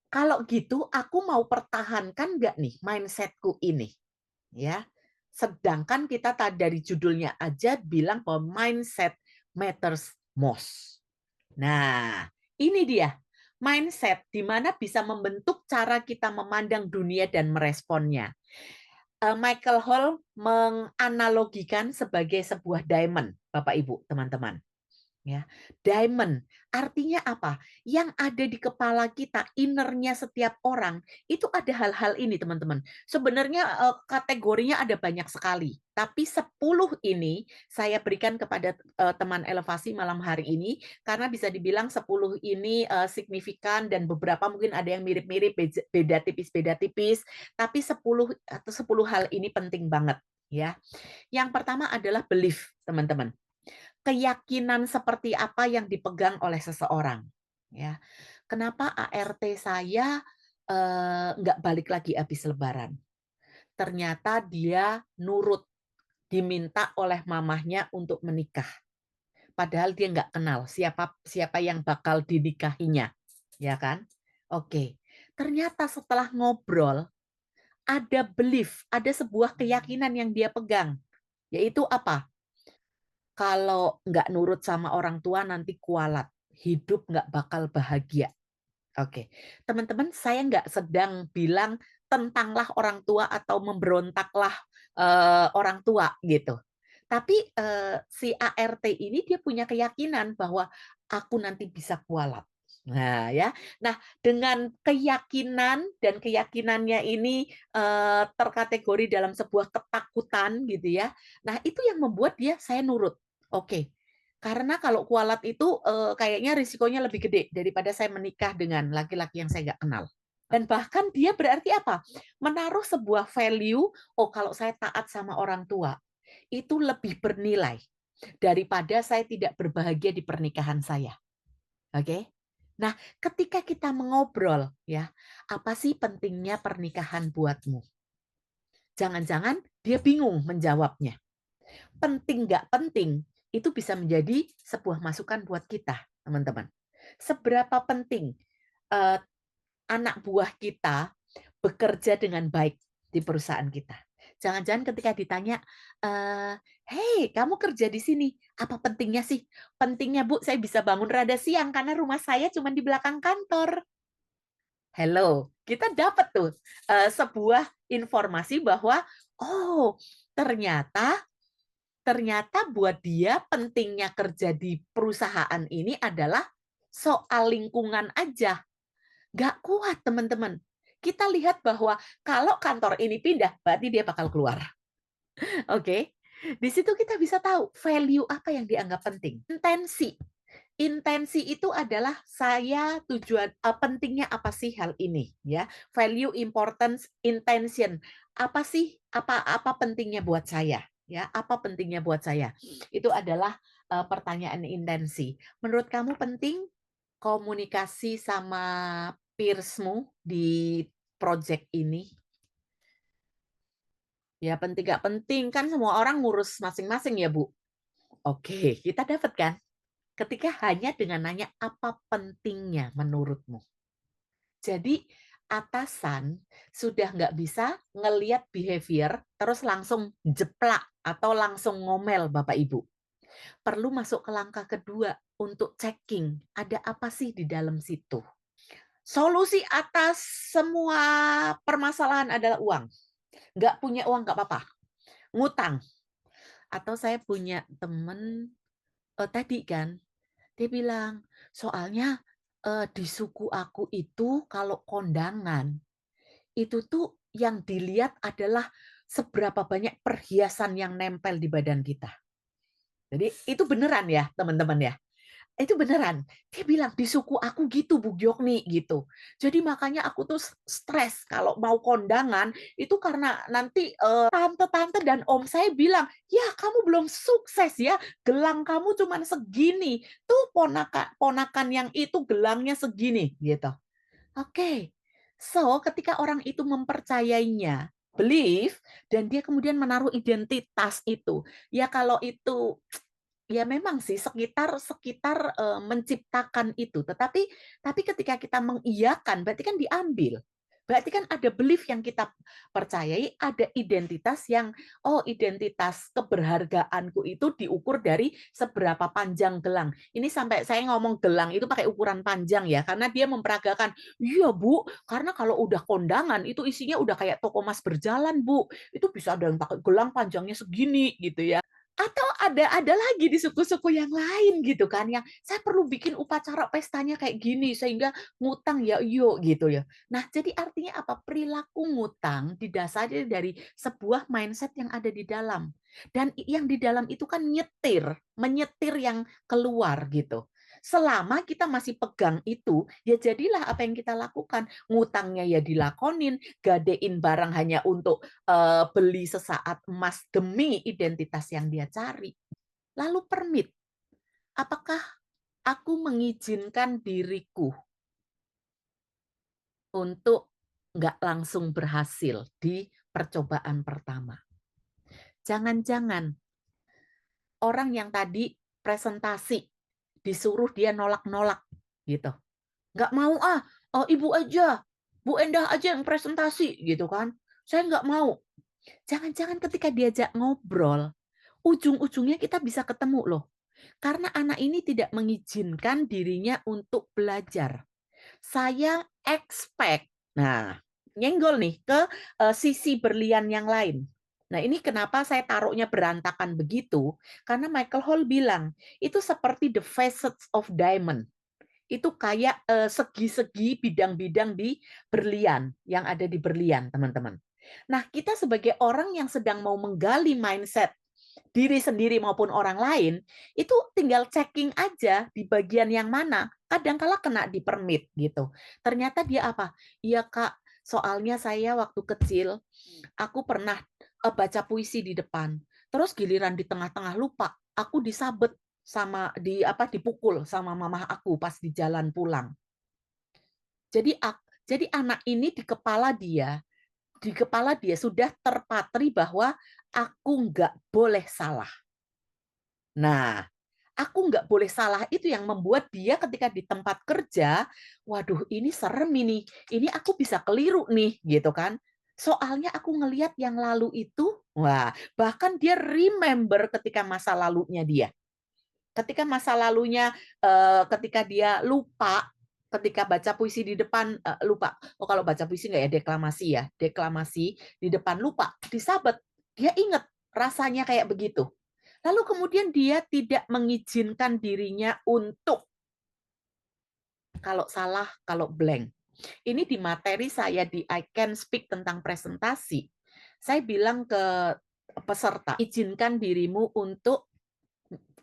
kalau gitu aku mau pertahankan nggak nih mindsetku ini? Ya, sedangkan kita dari judulnya aja bilang bahwa mindset matters most. Nah, ini dia mindset di mana bisa membentuk cara kita memandang dunia dan meresponnya. Michael Hall menganalogikan sebagai sebuah diamond, Bapak Ibu, teman-teman. Ya, diamond artinya apa? Yang ada di kepala kita, innernya setiap orang itu ada hal-hal ini, teman-teman. Sebenarnya kategorinya ada banyak sekali, tapi 10 ini saya berikan kepada teman elevasi malam hari ini karena bisa dibilang 10 ini signifikan dan beberapa mungkin ada yang mirip-mirip, beda tipis, tapi 10 atau 10 hal ini penting banget ya. Yang pertama adalah belief, teman-teman. Keyakinan seperti apa yang dipegang oleh seseorang. Ya, kenapa ART saya nggak balik lagi habis Lebaran? Ternyata dia nurut, diminta oleh mamahnya untuk menikah. Padahal dia nggak kenal siapa siapa yang bakal dinikahinya, ya kan? Oke, ternyata setelah ngobrol ada belief, ada sebuah keyakinan yang dia pegang, yaitu apa? Kalau nggak nurut sama orang tua nanti kualat, hidup nggak bakal bahagia. Oke, teman-teman, saya nggak sedang bilang tentanglah orang tua atau memberontaklah orang tua gitu. Tapi si ART ini dia punya keyakinan bahwa aku nanti bisa kualat. Nah ya, nah dengan keyakinan dan keyakinannya ini terkategori dalam sebuah ketakutan gitu ya. Nah itu yang membuat dia saya nurut. Oke, karena kalau kualat itu kayaknya risikonya lebih gede daripada saya menikah dengan laki-laki yang saya nggak kenal. Dan bahkan dia berarti apa? Menaruh sebuah value, oh kalau saya taat sama orang tua, itu lebih bernilai daripada saya tidak berbahagia di pernikahan saya. Oke? Nah, ketika kita mengobrol, ya, apa sih pentingnya pernikahan buatmu? Jangan-jangan dia bingung menjawabnya. Penting nggak penting, itu bisa menjadi sebuah masukan buat kita, teman-teman. Seberapa penting eh, anak buah kita bekerja dengan baik di perusahaan kita. Jangan-jangan ketika ditanya, "Hei, kamu kerja di sini, apa pentingnya sih?" "Pentingnya, Bu, saya bisa bangun rada siang karena rumah saya cuma di belakang kantor." Hello, kita dapat tuh sebuah informasi bahwa, oh, ternyata ternyata buat dia pentingnya kerja di perusahaan ini adalah soal lingkungan aja. Nggak kuat, teman-teman. Kita lihat bahwa kalau kantor ini pindah, berarti dia bakal keluar. Oke. Di situ kita bisa tahu value apa yang dianggap penting. Intensi. Intensi itu adalah saya tujuan pentingnya apa sih hal ini ya. Value, importance, intention. Apa sih apa pentingnya buat saya ya? Apa pentingnya buat saya? Itu adalah pertanyaan intensi. Menurut kamu penting komunikasi sama peersmu di project ini? Ya penting nggak penting, kan semua orang ngurus masing-masing ya, Bu. Oke, kita dapat kan? Ketika hanya dengan nanya, "Apa pentingnya menurutmu?" Jadi atasan sudah nggak bisa ngelihat behavior, terus langsung jeplak atau langsung ngomel Bapak Ibu. Perlu masuk ke langkah kedua untuk checking, ada apa sih di dalam situ. Solusi atas semua permasalahan adalah uang. Nggak punya uang nggak apa-apa, ngutang. Atau saya punya temen, tadi kan, dia bilang, "Soalnya, di suku aku itu kalau kondangan, itu tuh yang dilihat adalah seberapa banyak perhiasan yang nempel di badan kita." Jadi itu beneran ya, teman-teman ya? Itu beneran. Dia bilang, "Di suku aku gitu Bu Giokni," gitu. Jadi makanya aku tuh stres kalau mau kondangan, itu karena nanti, tante-tante dan om saya bilang, "Ya kamu belum sukses ya, gelang kamu cuman segini. Tuh ponakan yang itu gelangnya segini," gitu. Oke. So, ketika orang itu mempercayainya, believe, dan dia kemudian menaruh identitas itu, ya kalau itu ya memang sih sekitar sekitar, menciptakan itu, tapi ketika kita mengiyakan berarti kan diambil. Berarti kan ada belief yang kita percayai, ada identitas yang, oh identitas keberhargaanku itu diukur dari seberapa panjang gelang. Ini sampai saya ngomong gelang itu pakai ukuran panjang ya, karena dia memperagakan, "Iya Bu, karena kalau udah kondangan itu isinya udah kayak toko emas berjalan Bu, itu bisa ada yang pakai gelang panjangnya segini," gitu ya. Atau ada lagi di suku-suku yang lain gitu kan, yang saya perlu bikin upacara pestanya kayak gini sehingga ngutang ya yuk gitu ya. Nah, jadi artinya apa? Perilaku ngutang didasari dari sebuah mindset yang ada di dalam. Dan yang di dalam itu kan menyetir yang keluar gitu. Selama kita masih pegang itu, ya jadilah apa yang kita lakukan. Ngutangnya ya dilakonin, gadein barang hanya untuk beli sesaat emas demi identitas yang dia cari. Lalu permit, apakah aku mengizinkan diriku untuk nggak langsung berhasil di percobaan pertama? Jangan-jangan orang yang tadi presentasi disuruh dia nolak-nolak gitu. Nggak mau ah, oh, ibu aja, Bu Endah aja yang presentasi gitu kan. Saya nggak mau. Jangan-jangan ketika diajak ngobrol, ujung-ujungnya kita bisa ketemu loh. Karena anak ini tidak mengizinkan dirinya untuk belajar. Saya expect, nah nyenggol nih ke sisi berlian yang lain. Nah ini kenapa saya taruhnya berantakan begitu, karena Michael Hall bilang, itu seperti the facets of diamond. Itu kayak segi-segi bidang-bidang di berlian, yang ada di berlian teman-teman. Nah kita sebagai orang yang sedang mau menggali mindset diri sendiri maupun orang lain, itu tinggal checking aja di bagian yang mana. Kadang-kala kena di permit gitu. Ternyata dia apa? Iya Kak, soalnya saya waktu kecil, aku pernah baca puisi di depan. Terus giliran di tengah-tengah lupa, aku disabet sama dipukul sama mamah aku pas di jalan pulang. Jadi anak ini di kepala dia sudah terpatri bahwa aku nggak boleh salah. Nah, aku nggak boleh salah itu yang membuat dia ketika di tempat kerja, waduh ini serem ini aku bisa keliru nih gitu kan. Soalnya aku ngelihat yang lalu itu, wah bahkan dia remember ketika masa lalunya dia. Ketika masa lalunya, ketika dia lupa, ketika baca puisi di depan, lupa. Oh kalau baca puisi nggak ya deklamasi ya, deklamasi di depan lupa, disabet. Dia ingat rasanya kayak begitu. Lalu kemudian dia tidak mengizinkan dirinya untuk kalau salah, kalau blank. Ini di materi saya di I Can Speak tentang presentasi. Saya bilang ke peserta, izinkan dirimu untuk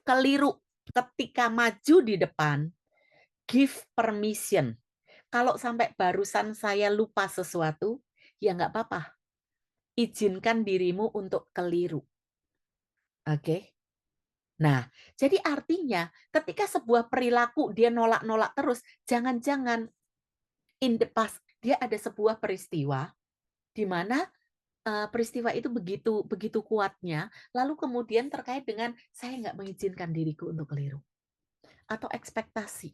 keliru ketika maju di depan, give permission. Kalau sampai barusan saya lupa sesuatu, ya nggak apa-apa. Izinkan dirimu untuk keliru. Oke. Nah, jadi artinya ketika sebuah perilaku dia nolak-nolak terus, jangan-jangan in the past dia ada sebuah peristiwa di mana peristiwa itu begitu kuatnya, lalu kemudian terkait dengan saya nggak mengizinkan diriku untuk keliru, atau ekspektasi.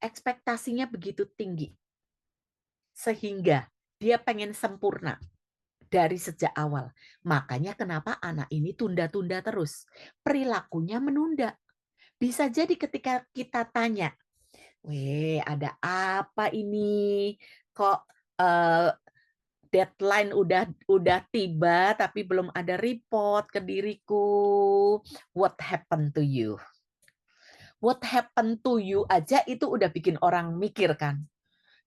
Ekspektasinya begitu tinggi, sehingga dia pengen sempurna dari sejak awal. Makanya kenapa anak ini tunda-tunda terus, perilakunya menunda. Bisa jadi ketika kita tanya, "Weh, ada apa ini? Kok, deadline udah tiba tapi belum ada report ke diriku. What happened to you?" What happened to you aja itu udah bikin orang mikir kan.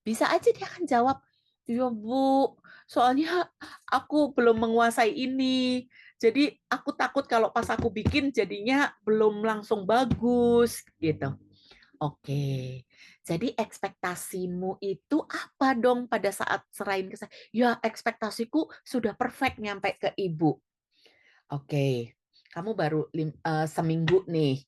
Bisa aja dia akan jawab, "Ya Bu, soalnya aku belum menguasai ini. Jadi aku takut kalau pas aku bikin jadinya belum langsung bagus," gitu. Oke, jadi ekspektasimu itu apa dong pada saat serahin ke saya? Ya ekspektasiku sudah perfect nyampe ke ibu. Oke, kamu baru seminggu nih.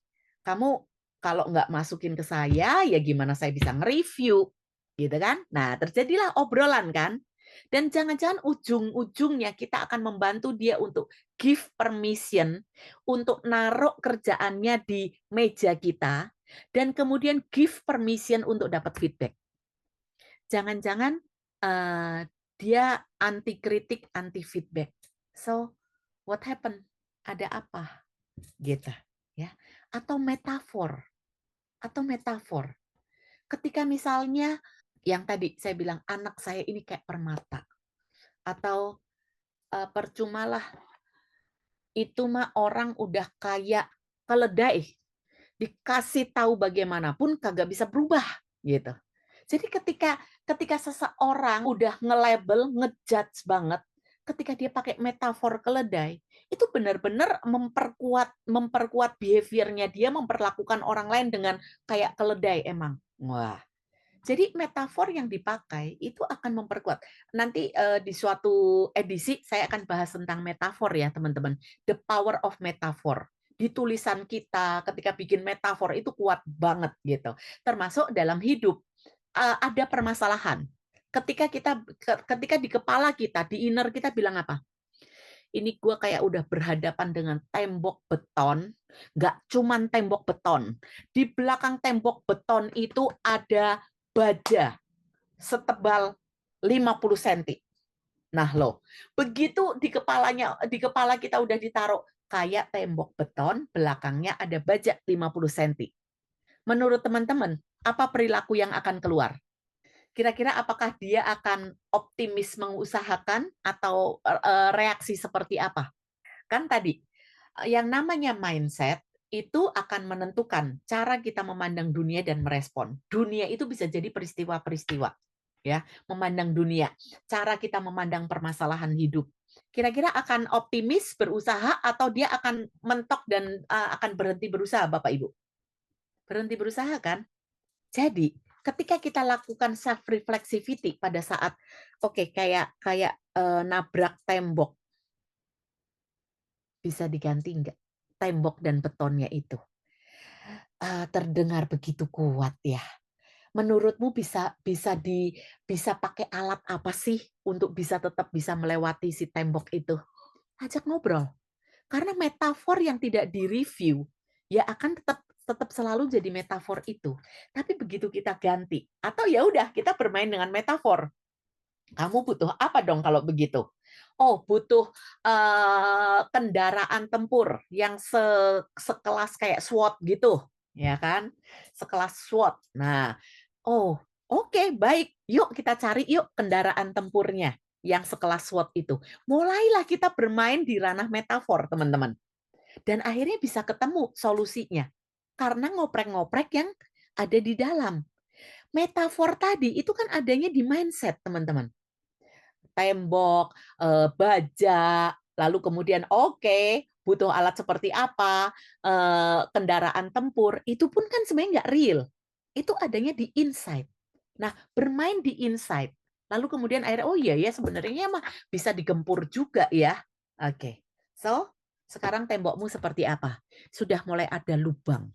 Kamu kalau nggak masukin ke saya, ya gimana saya bisa nge-review, gitu kan? Nah, terjadilah obrolan kan? Dan jangan-jangan ujung-ujungnya kita akan membantu dia untuk give permission untuk naruh kerjaannya di meja kita dan kemudian give permission untuk dapat feedback. Jangan-jangan dia anti kritik, anti feedback. So, what happened? Ada apa? Gitu, ya. Atau metafor. Ketika misalnya yang tadi saya bilang anak saya ini kayak permata atau percumalah itu mah orang udah kayak keledai, dikasih tahu bagaimanapun kagak bisa berubah gitu. Jadi ketika ketika seseorang udah nge-label, nge-judge banget, ketika dia pakai metafor keledai, itu benar-benar memperkuat behavior-nya dia memperlakukan orang lain dengan kayak keledai emang. Wah, jadi metafor yang dipakai itu akan memperkuat. Nanti di suatu edisi saya akan bahas tentang metafor ya teman-teman. The power of metaphor. Di tulisan kita ketika bikin metafor itu kuat banget gitu. Termasuk dalam hidup ada permasalahan. Ketika di kepala kita, di inner kita bilang apa? Ini gue kayak udah berhadapan dengan tembok beton, nggak cuman tembok beton. Di belakang tembok beton itu ada baja setebal 50 cm. Nah loh, begitu di kepala kita udah ditaruh kayak tembok beton, belakangnya ada baja 50 cm. Menurut teman-teman, apa perilaku yang akan keluar? Kira-kira apakah dia akan optimis mengusahakan atau reaksi seperti apa? Kan tadi, yang namanya mindset itu akan menentukan cara kita memandang dunia dan merespon. Dunia itu bisa jadi peristiwa-peristiwa, ya, memandang dunia, cara kita memandang permasalahan hidup. Kira-kira akan optimis berusaha atau dia akan mentok dan akan berhenti berusaha, Bapak Ibu? Berhenti berusaha kan? Jadi, ketika kita lakukan self reflexivity pada saat kayak kayak nabrak tembok, bisa diganti nggak tembok dan betonnya itu? Terdengar begitu kuat ya. Menurutmu bisa pakai alat apa sih untuk tetap bisa melewati si tembok itu? Ajak ngobrol. Karena metafor yang tidak direview ya akan tetap tetap selalu jadi metafor itu. Tapi begitu kita ganti atau ya udah kita bermain dengan metafor. Kamu butuh apa dong kalau begitu? Oh, butuh kendaraan tempur yang sekelas kayak SWAT gitu, ya kan? Sekelas SWAT. Nah, oh, oke, baik. Yuk kita cari yuk kendaraan tempurnya yang sekelas SWAT itu. Mulailah kita bermain di ranah metafor, teman-teman. Dan akhirnya bisa ketemu solusinya. Karena ngoprek-ngoprek yang ada di dalam. Metafor tadi itu kan adanya di mindset, teman-teman. Tembok, baja, lalu kemudian butuh alat seperti apa, kendaraan tempur, itu pun kan sebenarnya nggak real. Itu adanya di insight. Nah, bermain di insight, lalu kemudian akhirnya, oh iya ya sebenarnya mah bisa digempur juga ya. Oke, so sekarang tembokmu seperti apa? Sudah mulai ada lubang.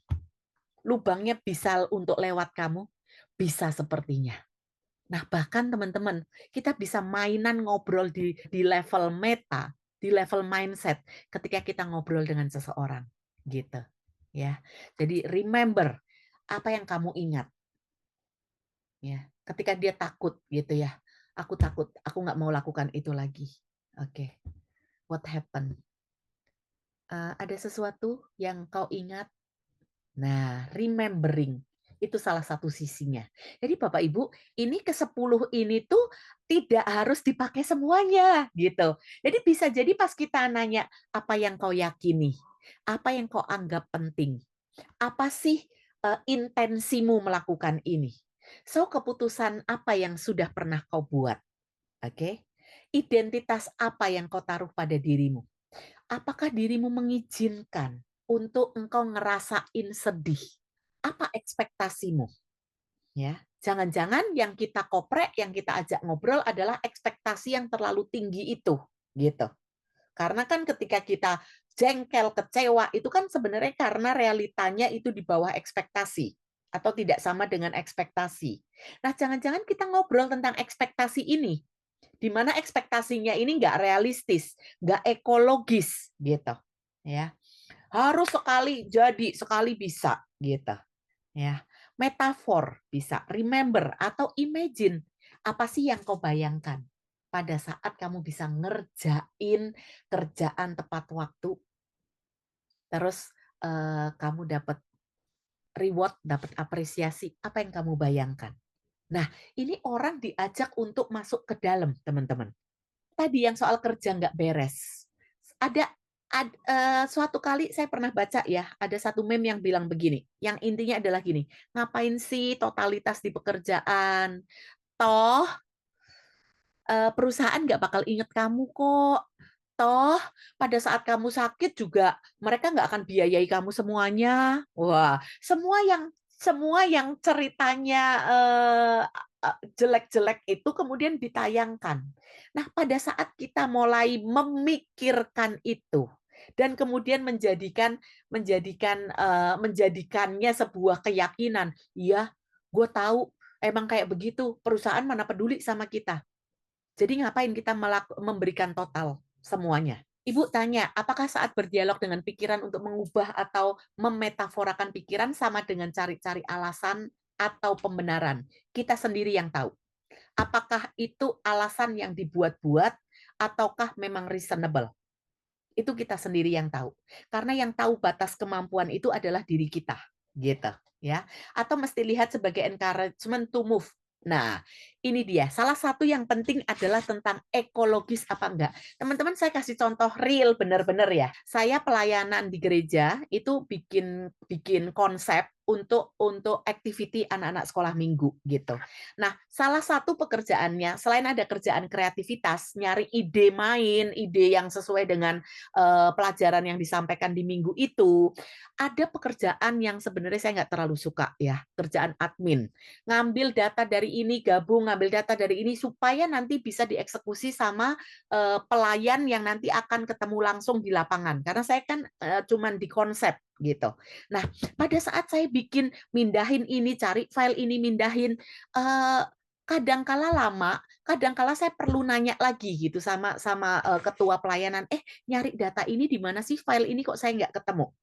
Lubangnya bisa untuk lewat kamu? Bisa sepertinya. Nah, bahkan teman-teman, kita bisa mainan ngobrol di level meta, di level mindset ketika kita ngobrol dengan seseorang, gitu. Ya. Jadi remember apa yang kamu ingat, ya. Ketika dia takut gitu ya. Aku takut, aku nggak mau lakukan itu lagi. Oke. What happened? Ada sesuatu yang kau ingat. Nah, remembering itu salah satu sisinya. Jadi Bapak Ibu, ini ke-10 ini tuh tidak harus dipakai semuanya gitu. Jadi bisa jadi pas kita nanya apa yang kau yakini, apa yang kau anggap penting, apa sih intensimu melakukan ini. So keputusan apa yang sudah pernah kau buat, oke? Identitas apa yang kau taruh pada dirimu. Apakah dirimu mengizinkan untuk engkau ngerasain sedih? Apa ekspektasimu? Ya, jangan-jangan yang kita koprek, yang kita ajak ngobrol adalah ekspektasi yang terlalu tinggi itu, gitu. Karena kan ketika kita jengkel, kecewa, itu kan sebenarnya karena realitanya itu di bawah ekspektasi atau tidak sama dengan ekspektasi. Nah, jangan-jangan kita ngobrol tentang ekspektasi ini, di mana ekspektasinya ini nggak realistis, nggak ekologis, gitu. Ya, harus sekali jadi, sekali bisa, gitu. Ya, metafor bisa, remember atau imagine. Apa sih yang kau bayangkan pada saat kamu bisa ngerjain kerjaan tepat waktu, terus kamu dapat reward, dapat apresiasi, apa yang kamu bayangkan? Nah, ini orang diajak untuk masuk ke dalam, teman-teman. Tadi yang soal kerja nggak beres. Suatu kali saya pernah baca ya, ada satu meme yang bilang begini, yang intinya adalah gini, ngapain sih totalitas di pekerjaan? Toh perusahaan nggak bakal inget kamu kok. Toh pada saat kamu sakit juga mereka nggak akan biayai kamu semuanya. Wah, semua yang ceritanya jelek-jelek itu kemudian ditayangkan. Nah, pada saat kita mulai memikirkan itu dan kemudian menjadikannya sebuah keyakinan, iya, gue tahu emang kayak begitu, perusahaan mana peduli sama kita. Jadi ngapain kita memberikan total semuanya? Ibu tanya, apakah saat berdialog dengan pikiran untuk mengubah atau memetaforakan pikiran sama dengan cari-cari alasan atau pembenaran? Kita sendiri yang tahu. Apakah itu alasan yang dibuat-buat ataukah memang reasonable? Itu kita sendiri yang tahu. Karena yang tahu batas kemampuan itu adalah diri kita, gitu, ya. Atau mesti lihat sebagai encouragement to move. Nah, ini dia. Salah satu yang penting adalah tentang ekologis apa enggak. Teman-teman, saya kasih contoh real benar-benar ya. Saya pelayanan di gereja itu bikin bikin konsep untuk activity anak-anak sekolah minggu gitu. Nah, salah satu pekerjaannya selain ada kerjaan kreativitas, nyari ide main, ide yang sesuai dengan pelajaran yang disampaikan di minggu itu, ada pekerjaan yang sebenarnya saya nggak terlalu suka ya, kerjaan admin. Ngambil data dari ini, gabung, ngambil data dari ini, supaya nanti bisa dieksekusi sama pelayan yang nanti akan ketemu langsung di lapangan. Karena saya kan cuman di konsep gitu. Nah, pada saat saya bikin, mindahin ini, cari file ini, mindahin, kadangkala lama, kadangkala saya perlu nanya lagi gitu sama sama ketua pelayanan, nyari data ini di mana sih, file ini kok saya nggak ketemu.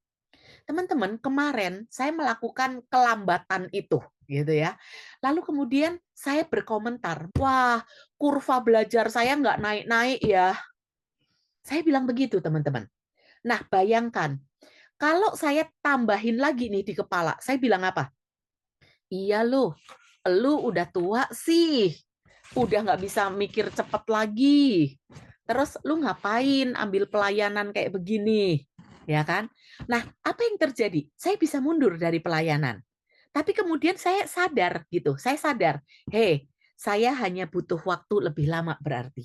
Teman-teman, kemarin saya melakukan kelambatan itu, gitu ya. Lalu kemudian saya berkomentar, wah, kurva belajar saya nggak naik-naik ya. Saya bilang begitu, teman-teman. Nah, bayangkan, kalau saya tambahin lagi nih di kepala, saya bilang apa? Iya lu udah tua sih, udah nggak bisa mikir cepet lagi. Terus lu ngapain ambil pelayanan kayak begini, ya kan? Nah, apa yang terjadi? Saya bisa mundur dari pelayanan. Tapi kemudian saya sadar gitu, saya sadar, hei, saya hanya butuh waktu lebih lama berarti.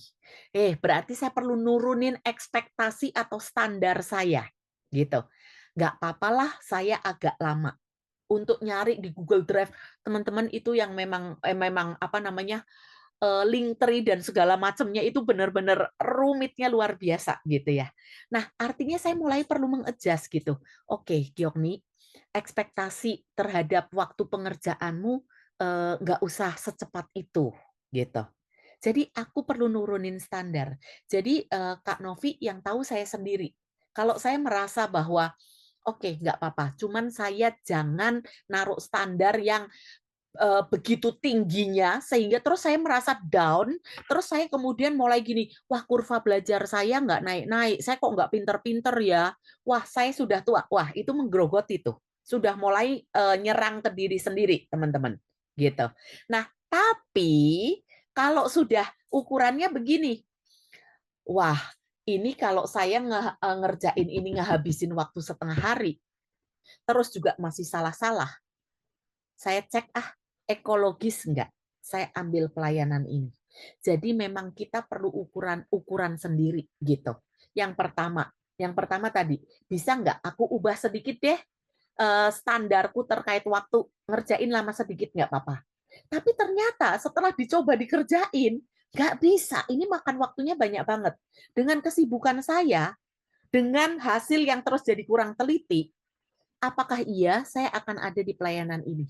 Berarti saya perlu nurunin ekspektasi atau standar saya, gitu. Nggak apa-apalah saya agak lama untuk nyari di Google Drive, teman-teman, itu yang memang apa namanya, link tree dan segala macamnya itu benar-benar rumitnya luar biasa gitu ya. Nah, artinya saya mulai perlu meng-adjust gitu. Oke, Giokni, ekspektasi terhadap waktu pengerjaanmu nggak usah secepat itu. gitu. Jadi aku perlu nurunin standar. Jadi, Kak Novi yang tahu saya sendiri. Kalau saya merasa bahwa, oke, nggak apa-apa, cuman saya jangan naruh standar yang begitu tingginya sehingga terus saya merasa down, terus saya kemudian mulai gini, "Wah, kurva belajar saya nggak naik-naik, saya kok nggak pinter-pinter ya? Wah, saya sudah tua." Wah, itu menggerogoti tuh, sudah mulai, nyerang ke diri sendiri, teman-teman, gitu. Nah, tapi kalau sudah ukurannya begini, "Wah, ini kalau saya ngerjain ini ngehabisin waktu setengah hari, terus juga masih salah-salah, saya cek, ekologis enggak, saya ambil pelayanan ini. Jadi memang kita perlu ukuran sendiri gitu. Yang pertama tadi, bisa enggak aku ubah sedikit deh standarku terkait waktu, ngerjain lama sedikit nggak apa-apa. Tapi ternyata setelah dicoba dikerjain, nggak bisa, ini makan waktunya banyak banget. Dengan kesibukan saya, dengan hasil yang terus jadi kurang teliti, apakah iya saya akan ada di pelayanan ini?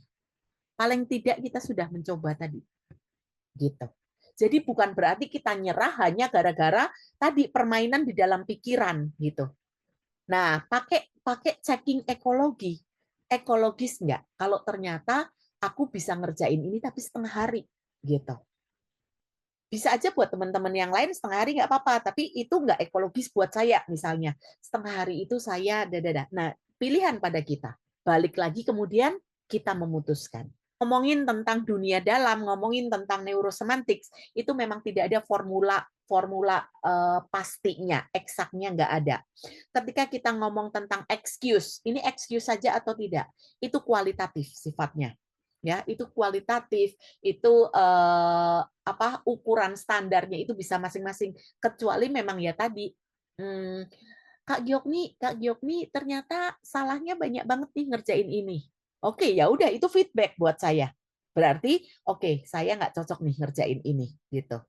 Paling tidak kita sudah mencoba tadi, gitu. Jadi bukan berarti kita nyerah hanya gara-gara tadi permainan di dalam pikiran gitu. Nah, pakai pakai checking ekologi. Ekologis nggak? Kalau ternyata aku bisa ngerjain ini tapi setengah hari gitu. Bisa aja buat teman-teman yang lain setengah hari nggak apa-apa, tapi itu nggak ekologis buat saya misalnya. Setengah hari itu saya dadada. Nah, pilihan pada kita. Balik lagi kemudian kita memutuskan. Ngomongin tentang dunia dalam, ngomongin tentang neurosemantics, itu memang tidak ada formula formula pastinya, eksaknya nggak ada. Ketika kita ngomong tentang excuse, ini excuse saja atau tidak? Itu kualitatif sifatnya. Ya, itu kualitatif, itu ukuran standarnya itu bisa masing-masing. Kecuali memang ya tadi, hmm, Kak Giokni ternyata salahnya banyak banget nih ngerjain ini. Oke, ya udah itu feedback buat saya. Berarti oke, saya nggak cocok nih ngerjain ini gitu.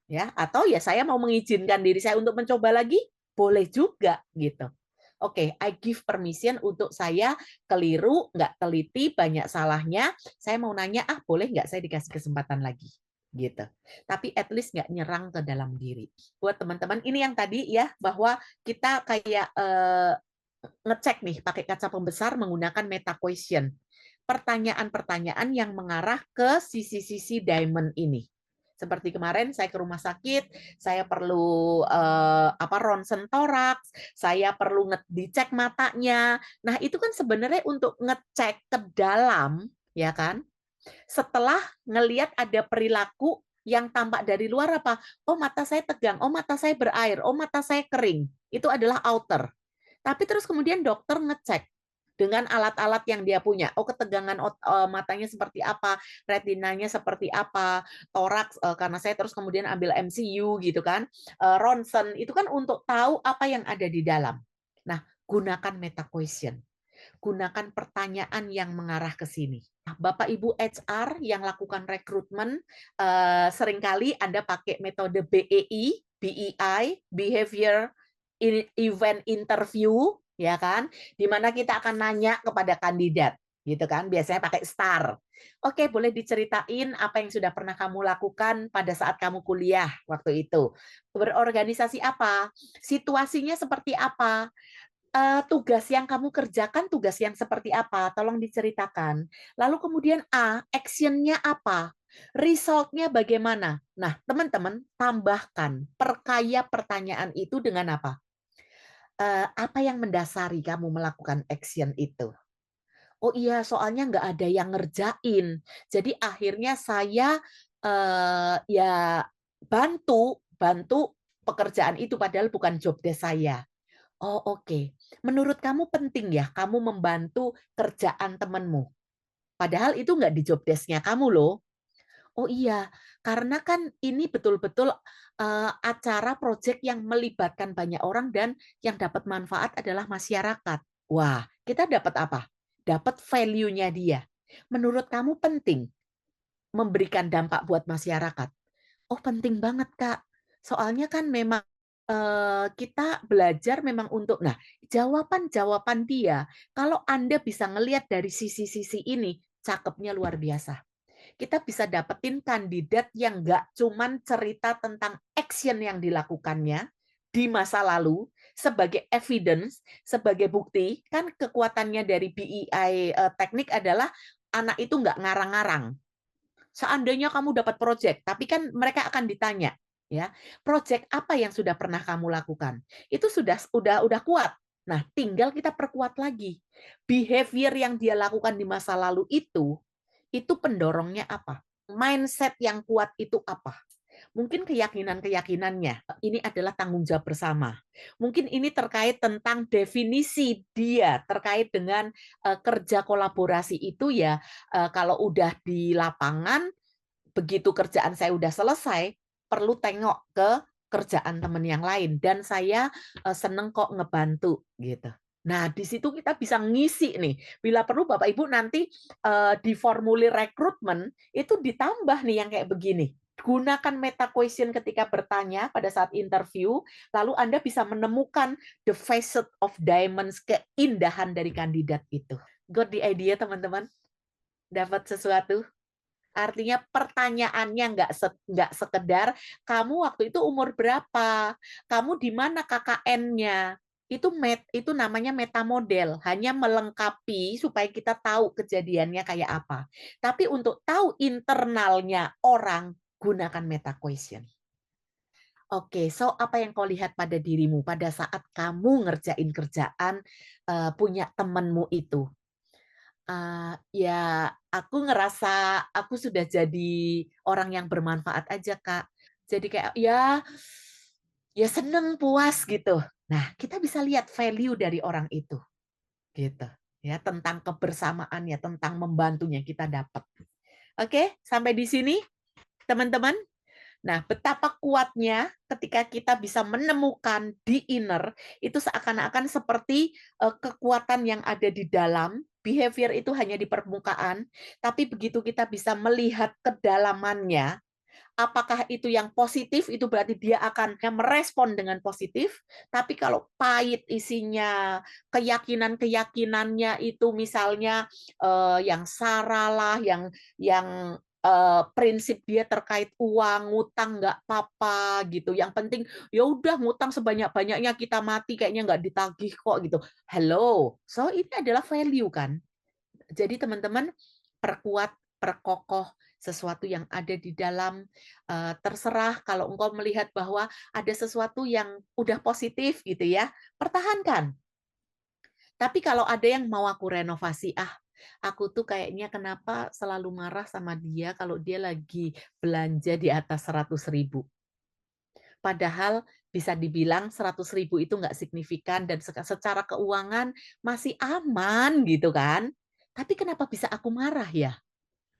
Ya, atau ya saya mau mengizinkan diri saya untuk mencoba lagi, boleh juga gitu. Oke, I give permission untuk saya keliru, nggak teliti, banyak salahnya. Saya mau nanya, boleh nggak saya dikasih kesempatan lagi? Gitu. Tapi at least nggak nyerang ke dalam diri. Buat teman-teman, ini yang tadi ya, bahwa kita kayak ngecek nih pakai kaca pembesar menggunakan meta question. Pertanyaan-pertanyaan yang mengarah ke sisi-sisi diamond ini. Seperti kemarin saya ke rumah sakit, saya perlu ronsen toraks, saya perlu dicek matanya. Nah, itu kan sebenarnya untuk ngecek ke dalam, ya kan? Setelah ngelihat ada perilaku yang tampak dari luar apa? Oh, mata saya tegang, oh mata saya berair, oh mata saya kering. Itu adalah outer. Tapi terus kemudian dokter ngecek dengan alat-alat yang dia punya. Oh, ketegangan matanya seperti apa, retinanya seperti apa, toraks karena saya terus kemudian ambil MCU gitu kan. Ronsen itu kan untuk tahu apa yang ada di dalam. Nah, gunakan meta question. Gunakan pertanyaan yang mengarah ke sini. Bapak Ibu HR yang lakukan rekrutmen, seringkali Anda pakai metode BEI, BEI, Behavior Event Interview, ya kan? Di mana kita akan nanya kepada kandidat, gitu kan? Biasanya pakai STAR. Oke, boleh diceritain apa yang sudah pernah kamu lakukan pada saat kamu kuliah waktu itu? Berorganisasi apa? Situasinya seperti apa? Tugas yang kamu kerjakan tugas yang seperti apa? Tolong diceritakan. Lalu kemudian action-nya apa? Result-nya bagaimana? Nah, teman-teman, tambahkan, perkaya pertanyaan itu dengan apa? Apa yang mendasari kamu melakukan action itu? Oh iya, soalnya nggak ada yang ngerjain. Jadi akhirnya saya, ya bantu bantu pekerjaan itu padahal bukan job desk saya. Oh, oke. Menurut kamu penting ya, kamu membantu kerjaan temanmu. Padahal itu nggak di job desk-nya kamu loh. Oh iya, karena kan ini betul-betul acara proyek yang melibatkan banyak orang dan yang dapat manfaat adalah masyarakat. Wah, kita dapat apa? Dapat value-nya dia. Menurut kamu penting memberikan dampak buat masyarakat? Oh, penting banget, Kak. Soalnya kan memang, kita belajar memang untuk nah, jawaban-jawaban dia, kalau Anda bisa ngelihat dari sisi-sisi ini, cakepnya luar biasa. kita bisa dapetin kandidat yang nggak cuman cerita tentang action yang dilakukannya di masa lalu sebagai evidence, sebagai bukti. Kan kekuatannya dari BEI teknik adalah anak itu nggak ngarang-ngarang. Seandainya kamu dapat project, tapi kan mereka akan ditanya, ya, project apa yang sudah pernah kamu lakukan? Itu sudah kuat. Nah, tinggal kita perkuat lagi. Behavior yang dia lakukan di masa lalu itu pendorongnya apa? Mindset yang kuat itu apa? Mungkin keyakinan-keyakinannya, ini adalah tanggung jawab bersama. Mungkin ini terkait tentang definisi dia terkait dengan kerja kolaborasi itu ya, kalau udah di lapangan, begitu kerjaan saya udah selesai, perlu tengok ke kerjaan teman yang lain dan saya seneng kok ngebantu gitu. Nah, di situ kita bisa ngisi nih. Bila perlu Bapak Ibu nanti di formulir rekrutmen itu ditambah nih yang kayak begini. Gunakan meta question ketika bertanya pada saat interview, lalu Anda bisa menemukan the facet of diamonds, keindahan dari kandidat itu. Got the idea, teman-teman? Dapat sesuatu? Artinya pertanyaannya nggak sekedar kamu waktu itu umur berapa, kamu di mana KKN-nya. Itu namanya meta model, hanya melengkapi supaya kita tahu kejadiannya kayak apa. Tapi untuk tahu internalnya orang, gunakan meta question. Oke, so apa yang kau lihat pada dirimu pada saat kamu ngerjain kerjaan punya temenmu itu? Ya aku ngerasa aku sudah jadi orang yang bermanfaat aja, Kak. Jadi kayak ya seneng, puas gitu. Nah, kita bisa lihat value dari orang itu, gitu. Ya, tentang kebersamaannya, tentang membantunya kita dapat. Oke, sampai di sini teman-teman. Nah, betapa kuatnya ketika kita bisa menemukan di inner, itu seakan-akan seperti kekuatan yang ada di dalam, behavior itu hanya di permukaan, tapi begitu kita bisa melihat kedalamannya, apakah itu yang positif, itu berarti dia akan merespon dengan positif, tapi kalau pahit isinya, keyakinan-keyakinannya itu misalnya yang sara lah, yang prinsip dia terkait uang, ngutang nggak apa-apa gitu. Yang penting ya udah ngutang sebanyak-banyaknya kita mati kayaknya nggak ditagih kok gitu. Hello, so ini adalah value kan. Jadi teman-teman perkuat, perkokoh sesuatu yang ada di dalam, terserah kalau engkau melihat bahwa ada sesuatu yang udah positif gitu ya, pertahankan. Tapi kalau ada yang mau aku renovasi, aku tuh kayaknya kenapa selalu marah sama dia kalau dia lagi belanja di atas 100.000. Padahal bisa dibilang 100.000 itu nggak signifikan dan secara keuangan masih aman gitu kan. Tapi kenapa bisa aku marah ya?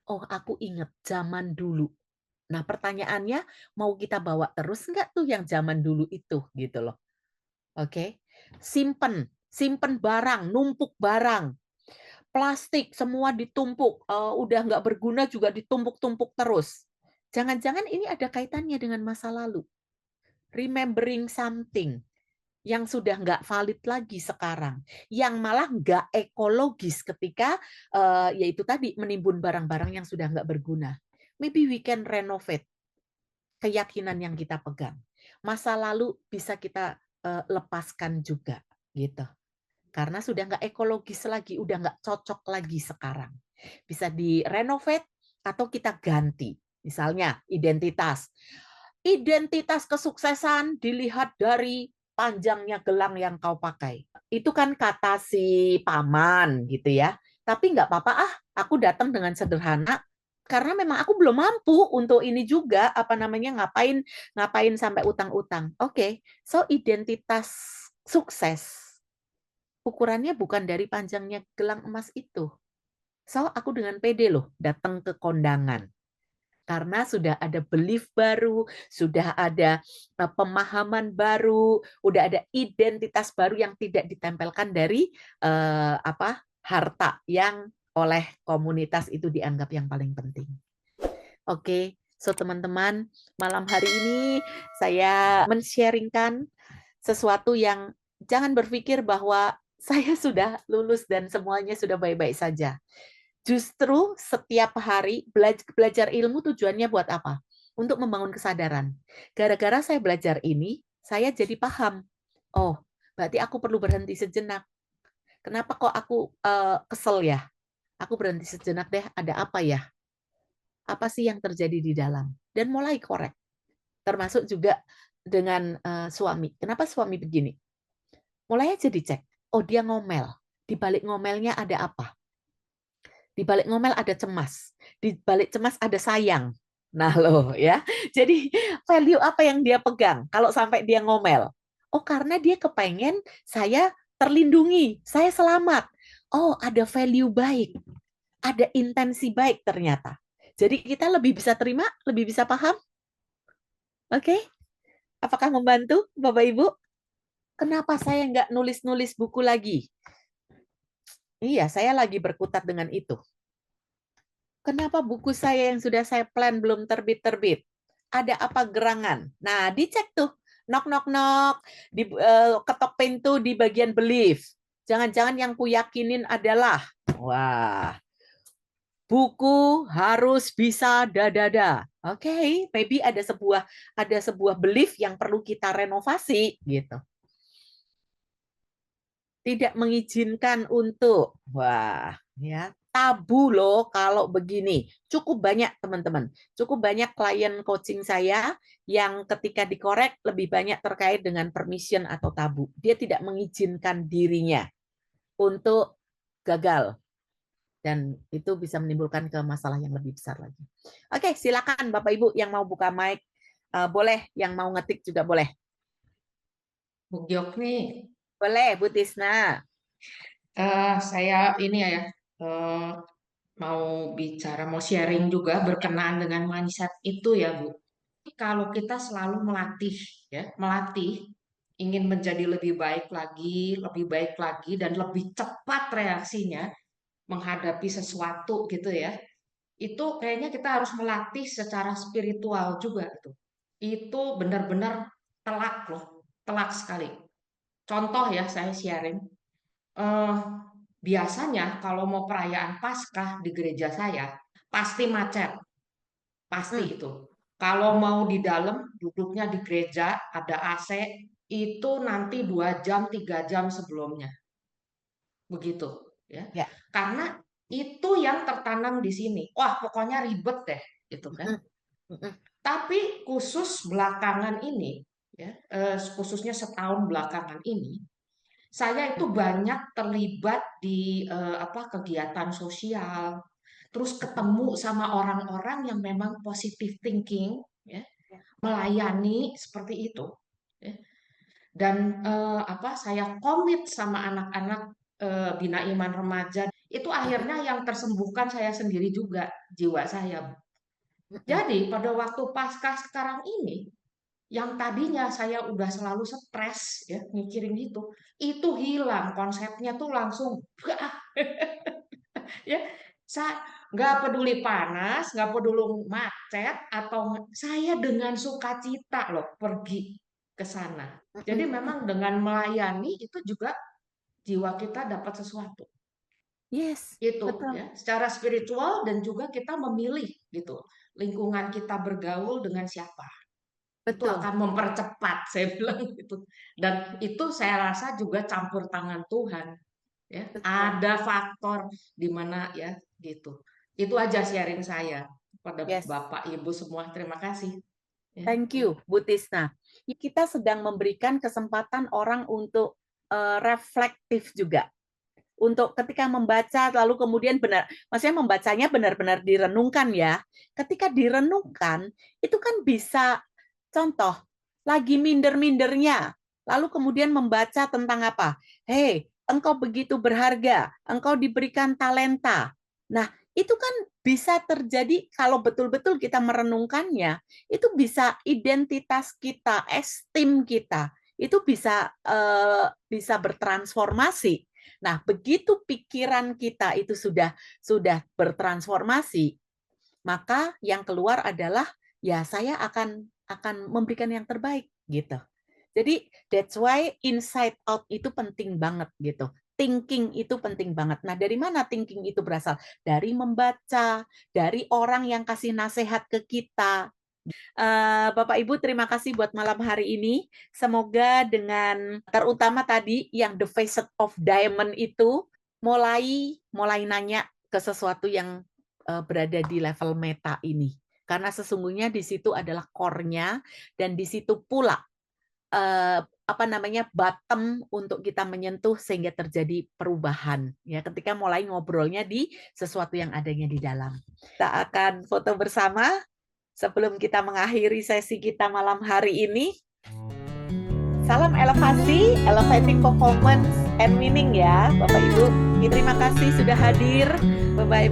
Oh, aku inget zaman dulu. Nah, pertanyaannya mau kita bawa terus nggak tuh yang zaman dulu itu gitu loh. Oke. Simpen barang, numpuk barang. Plastik semua ditumpuk, udah nggak berguna juga ditumpuk-tumpuk terus. Jangan-jangan ini ada kaitannya dengan masa lalu. Remembering something yang sudah nggak valid lagi sekarang, yang malah nggak ekologis ketika yaitu tadi menimbun barang-barang yang sudah nggak berguna. Maybe we can renovate keyakinan yang kita pegang. Masa lalu bisa kita lepaskan juga, gitu. Karena sudah nggak ekologis lagi, udah nggak cocok lagi sekarang. Bisa direnovate atau kita ganti. Misalnya identitas. Identitas kesuksesan dilihat dari panjangnya gelang yang kau pakai. Itu kan kata si paman gitu ya. Tapi nggak apa-apa aku datang dengan sederhana karena memang aku belum mampu untuk ini juga apa namanya ngapain sampai utang-utang. Oke, so identitas sukses ukurannya bukan dari panjangnya gelang emas itu. So aku dengan pede loh datang ke kondangan. Karena sudah ada belief baru, sudah ada pemahaman baru, udah ada identitas baru yang tidak ditempelkan dari harta yang oleh komunitas itu dianggap yang paling penting. Oke, so teman-teman, malam hari ini saya men-sharingkan sesuatu yang jangan berpikir bahwa saya sudah lulus dan semuanya sudah baik-baik saja. Justru setiap hari belajar ilmu tujuannya buat apa? Untuk membangun kesadaran. Gara-gara saya belajar ini, saya jadi paham. Oh, berarti aku perlu berhenti sejenak. Kenapa kok aku kesel ya? Aku berhenti sejenak deh, ada apa ya? Apa sih yang terjadi di dalam? Dan mulai korek. Termasuk juga dengan suami. Kenapa suami begini? Mulai aja dicek. Oh, dia ngomel. Di balik ngomelnya ada apa? Di balik ngomel ada cemas. Di balik cemas ada sayang. Nah loh ya. Jadi value apa yang dia pegang kalau sampai dia ngomel? Oh karena dia kepengen saya terlindungi, saya selamat. Oh ada value baik, ada intensi baik ternyata. Jadi kita lebih bisa terima, lebih bisa paham. Oke? Apakah membantu Bapak Ibu? Kenapa saya nggak nulis-nulis buku lagi? Iya, saya lagi berkutat dengan itu. Kenapa buku saya yang sudah saya plan belum terbit-terbit? Ada apa gerangan? Nah, dicek tuh. Knock, knock, knock. Ketok pintu di bagian belief. Jangan-jangan yang kuyakinin adalah, wah, buku harus bisa dadada. Oke, maybe ada sebuah belief yang perlu kita renovasi gitu. Tidak mengizinkan untuk, wah, ya, tabu loh kalau begini. Cukup banyak teman-teman, cukup banyak klien coaching saya yang ketika dikorek lebih banyak terkait dengan permission atau tabu. Dia tidak mengizinkan dirinya untuk gagal. Dan itu bisa menimbulkan ke masalah yang lebih besar lagi. Oke, silakan Bapak Ibu yang mau buka mic, boleh, yang mau ngetik juga boleh. Bu Giok nih, Boleh, Bu Tisna. saya ini ya, mau bicara, mau sharing juga berkenaan dengan mindset itu ya, Bu. Kalau kita selalu melatih, ya, melatih, ingin menjadi lebih baik lagi, dan lebih cepat reaksinya menghadapi sesuatu gitu ya. Itu kayaknya kita harus melatih secara spiritual juga gitu. Itu benar-benar telak loh, telak sekali. Contoh ya, saya sharing. Eh, Biasanya kalau mau perayaan Paskah di gereja saya, pasti macet, pasti Hmm. itu. Kalau mau di dalam, duduknya di gereja, ada AC, itu nanti 2 jam, 3 jam sebelumnya. Begitu, ya. Ya. Karena itu yang tertanam di sini. Wah, pokoknya ribet deh, itu kan. Mm-mm. Mm-mm. Tapi khusus belakangan ini, ya, khususnya setahun belakangan ini, saya itu banyak terlibat di kegiatan sosial, terus ketemu sama orang-orang yang memang positive thinking, ya, Ya. melayani seperti itu, ya. Dan saya komit sama anak-anak Bina Iman Remaja. Itu akhirnya yang tersembuhkan saya sendiri juga, jiwa saya. Mm-mm. Jadi pada waktu Paskah sekarang ini, yang tadinya saya udah selalu stres ya mikirin itu hilang, konsepnya tuh langsung ya. Saya nggak peduli panas, nggak peduli macet, atau saya dengan sukacita loh pergi ke sana. Jadi Mm-mm. memang dengan melayani itu juga jiwa kita dapat sesuatu. Yes, Itu betul, ya, secara spiritual, dan juga kita memilih gitu lingkungan kita bergaul dengan siapa. Itu betul, akan mempercepat, saya bilang gitu. Dan itu saya rasa juga campur tangan Tuhan, ya. betul. Ada faktor di mana ya gitu. Itu aja sharing saya pada Yes, Bapak Ibu semua. Terima kasih. Ya. thank you, Bu Tisna. Kita sedang memberikan kesempatan orang untuk reflektif juga. Untuk ketika membaca, lalu kemudian benar, maksudnya membacanya benar-benar direnungkan ya. Ketika direnungkan, itu kan bisa, contoh, lagi minder-mindernya, lalu kemudian membaca tentang apa? Hei, engkau begitu berharga, engkau diberikan talenta. Nah, itu kan bisa terjadi kalau betul-betul kita merenungkannya, itu bisa identitas kita, esteem kita, itu bisa bertransformasi. Nah, begitu pikiran kita itu sudah bertransformasi, maka yang keluar adalah ya saya akan memberikan yang terbaik gitu. Jadi that's why inside out itu penting banget gitu. thinking itu penting banget. Nah, dari mana thinking itu berasal? Dari membaca, dari orang yang kasih nasihat ke kita. Bapak Ibu, terima kasih buat malam hari ini. Semoga dengan terutama tadi yang The Facet of Diamond itu mulai nanya ke sesuatu yang berada di level meta ini. Karena sesungguhnya di situ adalah core-nya dan di situ pula bottom untuk kita menyentuh sehingga terjadi perubahan ya ketika mulai ngobrolnya di sesuatu yang adanya di dalam. Kita akan foto bersama sebelum kita mengakhiri sesi kita malam hari ini. Salam elevasi, elevating performance and meaning ya Bapak Ibu. Terima kasih sudah hadir. Bye-bye.